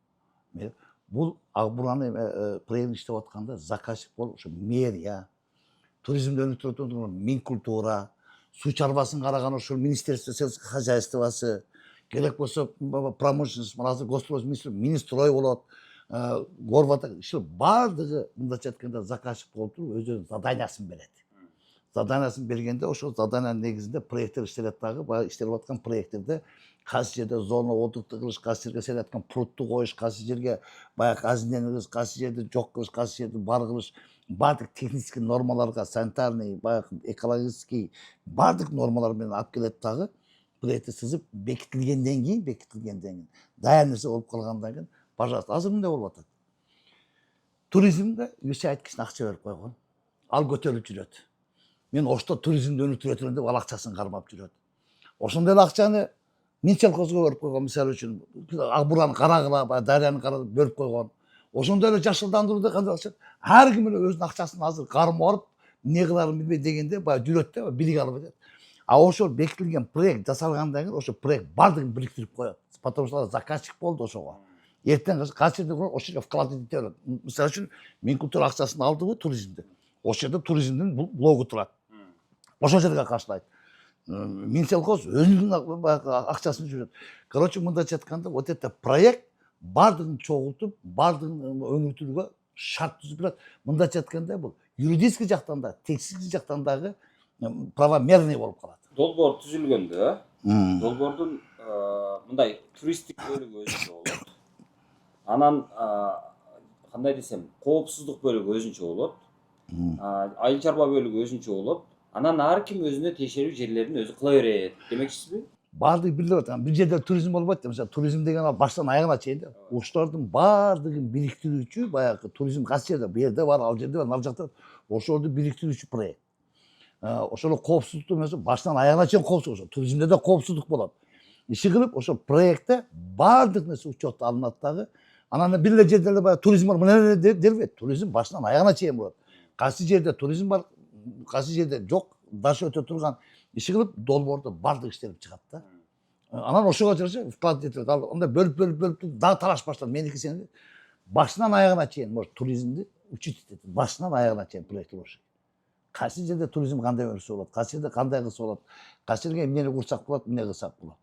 Бул Ак Бураны проектин иштеп атканда заказчик болуп ушу мэрия, туризмди өнүктүрөт Минкультура, суу чарбасын караган ошол Министерство сельского хозяйствосы, керек болсо промышленность, азыр Госстрой Минстрой болот. Горбата иши бардыгы мындайча айтканда заказчик болуп туруп өзүнүн заданиясын берет. Заданиясын бергенде ошол заданиянын негизинде проекттер иштелет дагы, баягы иштелип аткан проекттерде кайсы жерде зона отдыхты кылыш, кайсы жерге сен айткан прудту коюш, кайсы жерге баягы казинени кылыш, кайсы жерде жок кылыш, кайсы жерде бар кылыш, бардык технический нормаларга, санитарный, баягы экологический бардык нормалар менен алып келет дагы. Проектти сызып бекитилгенден кийин, даяр нерсе болуп калгандан кийин, пожалуйста, азыр мындай болуп атат. Туризмге USAID кишине акча берип койгон. Ал көтөрүлүп жүрөт. Мен ошто туризмди өнүктүрө турам деп ал акчасын кармап жүрөт. Ошондой эле акчаны Минсельхозго берип койгон, мисалы үчүн Ак Бураны карагыла, Дарияны карап бөлүп койгон. Ошондой эле жашылдандырууду кандай акча? Ар ким эле өзүнүн акчасын азыр кармап алып, эмне кыларын билбей дегенде баягы жүрөт да, бийлик алып кетет. А ошол бекитилген проект жасалгандан кийин ошо проект баардыгын бириктирип коет. Потому что заказчик болду ошого. Эртең кайсы жерде ошол жерге вклад этип берет. Мисалы үчүн Мен культура акчасын алдыбы туризмди. Ошол жерде туризмдин блогу турат. Ошол жерге каршылайт. Минсельхоз өзүнүн акчасын жүрөт. Короче, мындайча айтканда, вот это проект баардыгын чогултуп, баардыгын өнүктүрүүгө шарт түзүп берет. Мындайча айтканда, бул юридический жактан да, технический жактан дагы правомерный болуп калат. Долбоор түзүлгөндө, долбоордун мындай туристтик бөлүгү өзүнчө болот. Анан кандай десем, коопсуздук бөлүгү өзүнчө болот. Айыл чарба бөлүгү өзүнчө болот. Анан ар ким өзүнө тиешелүү жерлерин өзү кыла берет демекчисизби? Баардыгы билип атат. Бир жерде туризм болбойт. Мисалы, туризм деген ал баштан аягына чейин да. Ошолордун баардыгын бириктирүүчү, баягы туризм кайсы жерде, бу жерде бар, ал жерде бар, ал жакта ошолорду бириктирүүчү проект. Ошол коопсуздукту эмеси баштан аягына чейин коопсуздук. Туризмде да коопсуздук болот. Иши кылып, ошол проектте баардык нерсе учетко алынат дагы. Анан бир эле жерде баягы туризм бар, мына дербейт. Туризм баштан аягына чейин болот. Кайсы жерде туризм бар, кайсы жерде жок, даш өтө турган. Иши кылып, долбоордо баардык иштелип чыгат да. Анан ошого жараша вклад этип, анда бөлүп дагы талаш башталат. Меники сен башынан аягына чейин, может, туризмди учить этет. Башынан аягына чейин проект болуш. Кайсы жерде туризм кандай өрсө болот, кайсы жерде кандай кылса болот, кайсы жерге эмнени курсак болот, эмне кылсак болот.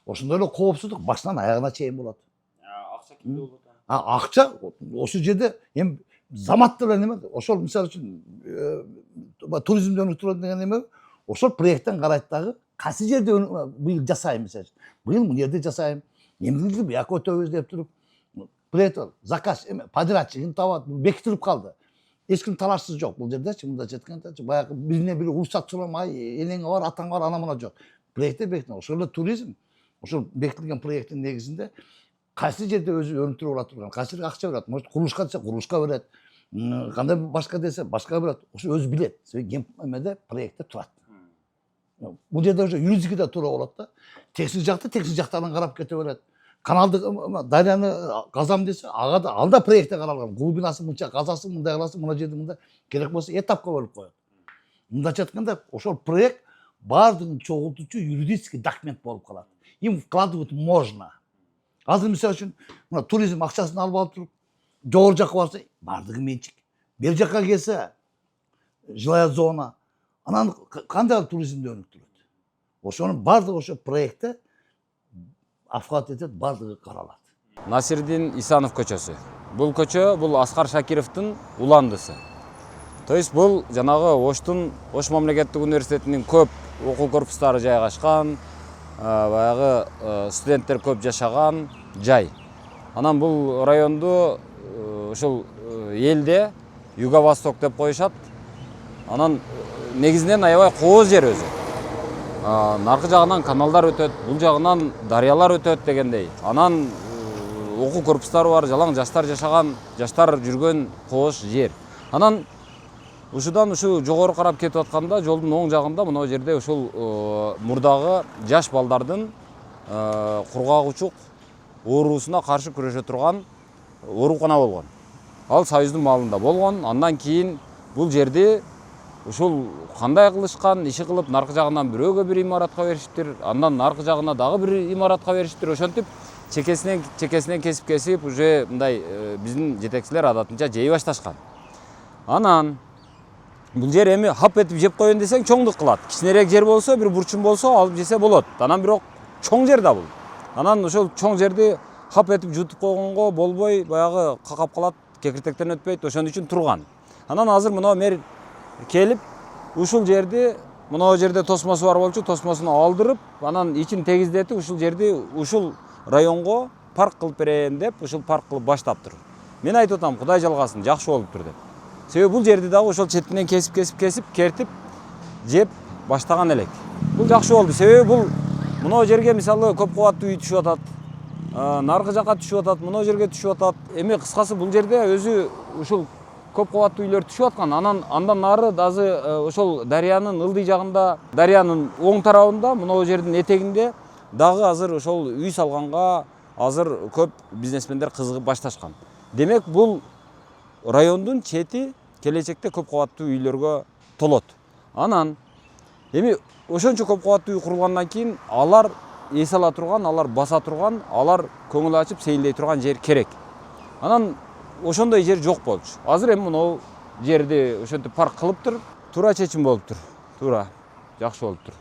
Ошондой эле коопсуздук башынан аягына чейин болот. Акча кимде болот? Акча ошол жерде эми заматта эле неме, ошол мисалы үчүн туризмди өнүктүрөт деген неме, ошол проекттен карайт дагы кайсы жерде быйыл жасайм мисалы үчүн. Быйыл бул жерде жасайм. Эмнеге бияка өтөбүз деп туруп, проект заказ подрядчигин табат, бекитилип калды. Эч ким талашсыз жок бул жердечи, мындайча айтканда, баягы бирине бири уруксат сурамай, элеңе бар, атаң бар, ана мына жок. Проектте бекитилген. Ошол эле туризм, ошол бекитилген проекттин негизинде кайсы жерде өзү өнүктүрүп ала турган, кайсы жерге акча берет, может курулушка десе курулушка берет, кандай башка десе башка берет. Ошо өзү билет. Себеби эмеде проектте турат. Бул жерде уже юридически да туура болот да. Техник жактарын карап кете берет. Каналды, дарыяны казам десе, ага да ал да проектте каралган. Глубинасы мынча, казасы мындай кыласың, мына жерде мындай, керек болсо этапка бөлүп коет. Мындайча айтканда, ошол проект баардыгын чогултуучу юридический документ болуп калат. Им вкладывать можно. Азыр мисалы үчүн, мына туризм акчасын алып алып туруп, жогору жакка барса, баардыгы менчик. Бер жакка келсе, жилая зона. Анан кандай туризмди өнүктүрөт? Ошонун баардыгы ошо проектте вклад этет, баардыгы каралат. Насирдин Исанов көчөсү. Бул көчө бул Аскар Шакировдун уландысы. То есть бул жанагы Ош мамлекеттик университетинин көп окуу корпустары жайгашкан, баягы студенттер көп жашаган жай. Анан бул районду ошол элде Юго-Восток деп коюшат. Анан негизинен аябай кооз жер өзү. Наркы жагынан каналдар өтөт, бул жагынан дарыялар өтөт дегендей. Анан окуу корпустары бар, жалаң жаштар жашаган, жаштар жүргөн кооз жер. Анан ушудан ушу жогору карап кетип атканда жолдун оң жагында мына жерде ушул мурдагы жаш балдардын кургагучук оорусуна каршы күрөшө турган оорукана болгон. Ал Союздун маалында болгон. Андан кийин бул жерди ушул кандай кылышкан, иши кылып наркы жагынан бирөөгө бир имаратка беришиптир, андан наркы жагына дагы бир имаратка беришиптир. Ошентип чекесинен кесип уже мындай биздин жетекчилер адатынча жей башташкан. Анан бул жер эми хап этип жеп коеюн десең чоңдук кылат. Кичинерээк жер болсо, бир бурчун болсо алып жесе болот. Анан бирок чоң жер да бул. Анан ошол чоң жерди хап этип жутуп койгонго болбой, баягы какап калат, кекиртектен өтпөйт, ошон үчүн турган. Анан азыр мына мэр келип ушул жерди, мына жерде тосмосу бар болчу, тосмосуну алдырып, анан ичин тегиздетип ушул жерди ушул районго парк кылып берем деп, ушул парк кылып баштаптыр. Мен айтып атам, Кудай жалгасын, жакшы болуптур деп. Себеби бул жерди дагы ошол четинен кесип кертип жеп баштаган элек. Бул жакшы болду. Себеби бул мына жерге мисалы көп кабаттуу үй түшүп атат. Наркы жакка түшүп атат, мына жерге түшүп атат. Эми кыскасы бул жерде өзү ушул көп кабаттуу үйлөр түшүп аткан. Андан нары дазы ошол дарыянын ылдый жагында, дарыянын оң тарабында, мына жердин этегинде дагы азыр ошол үй салганга азыр көп бизнесмендер кызыгып башташкан. Демек бул райондун чети келечекте көп кабаттуу үйлөргө толот. Анан эми ошончо көп кабаттуу үй курулгандан кийин алар эс ала турган, алар баса турган, алар көңүл ачып сейилдей турган жер керек. Анан ошондой жер жок болчу. Азыр эми мынау жерди ошентип парк кылыптыр. Туура чечим болуптур. Туура. Жакшы болуптур.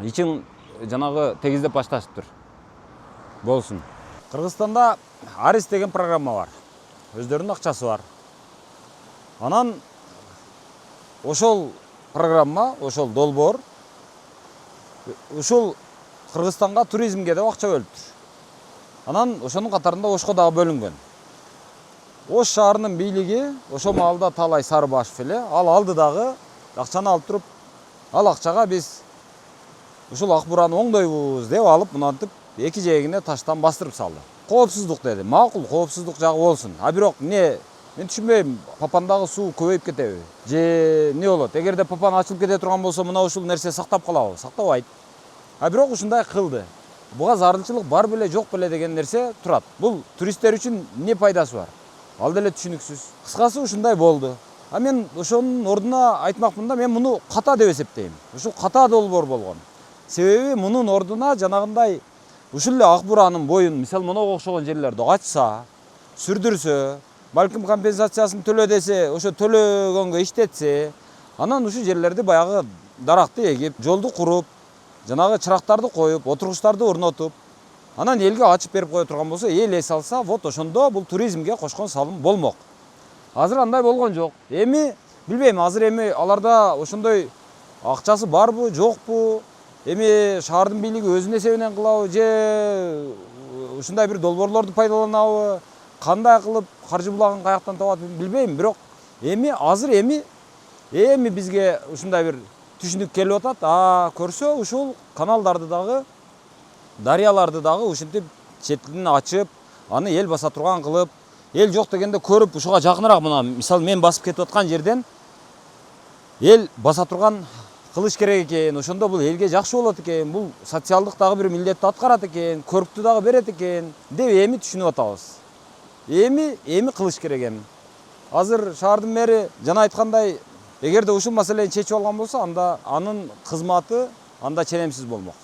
Ичиң жанагы тегиздеп башташыптыр. Болсун. Кыргызстанда Арис деген программа бар. Өздөрүнүн акчасы бар. Анан ошол программа, ошол долбоор ушул Кыргызстанга туризмге деп акча бөлүптүр. Анан ошонун катарында Ошко дагы бөлүнгөн. Ош шаарынын бийлиги ошол маалда Таалай Сарыбашев эле ал алды дагы акчаны алып туруп, ал акчага биз ушул ак бураны оңдойбуз деп алып мынантип эки жээгине таштан бастырып салды. Коопсуздук деди. Макул, коопсуздук жагы болсун. А бирок мен түшүнбөйм, папандагы суу көбөйүп кетеби? Же эмне болот? Эгерде папан ачылып кете турган болсо, мына ушул нерсе сактап калабы? Сактабайт. А бирок ушундай кылды. Буга зарылчылык бар беле, жок беле деген нерсе турат. Бул туристтер үчүн эмне пайдасы бар? Ал деле түшүнүксүз. Кыскасы ушундай болду. А мен ошонун ордуна айтмакмын да, мен муну ката деп эсептейм. Ушул ката долбоор болгон. Себеби мунун ордуна жанагындай ушул эле ак буранын боюн, мисалы монго окшогон жерлерди ачса, сүрдүрсө, балким компенсациясын төлө десе, ошо төлөгөнгө иштетсе, анан ушул жерлерди баягы даракты эгип, жолду куруп, жанагы чырактарды коюп, отургучтарды орнотуп, анан элге ачып берип кое турган болсо, эл эс алса, вот ошондо бул туризмге кошкон салым болмок. Азыр андай болгон жок. Эми билбейм, азыр эми аларда ошондой акчасы барбы, жокпу? Эми шаардын бийлиги өзүнүн эсебинен кылабы же ушундай бир долбоорлорду пайдаланабы? Кандай кылып каржы булагын каяктан табат билбейм, бирок азыр бизге ушундай бир түшүнүк келип атат. Көрсө ушул каналдарды дагы, дарыяларды дагы ушинтип четин ачып, аны эл баса турган кылып, эл жок дегенде көрүп ушуга жакыныраак, мына мисалы мен басып кетип аткан жерден эл баса турган кылыш керек экен. Ошондо бул элге жакшы болот экен, бул социалдык дагы бир милдетти аткарат экен, көрктү дагы берет экен деп эми түшүнүп атабыз. Эми кылыш керек эми. Азыр шаардын мэри жана айткандай, эгерде ушул маселени чечип алган болсо, анда анын кызматы анда ченемсиз болмок.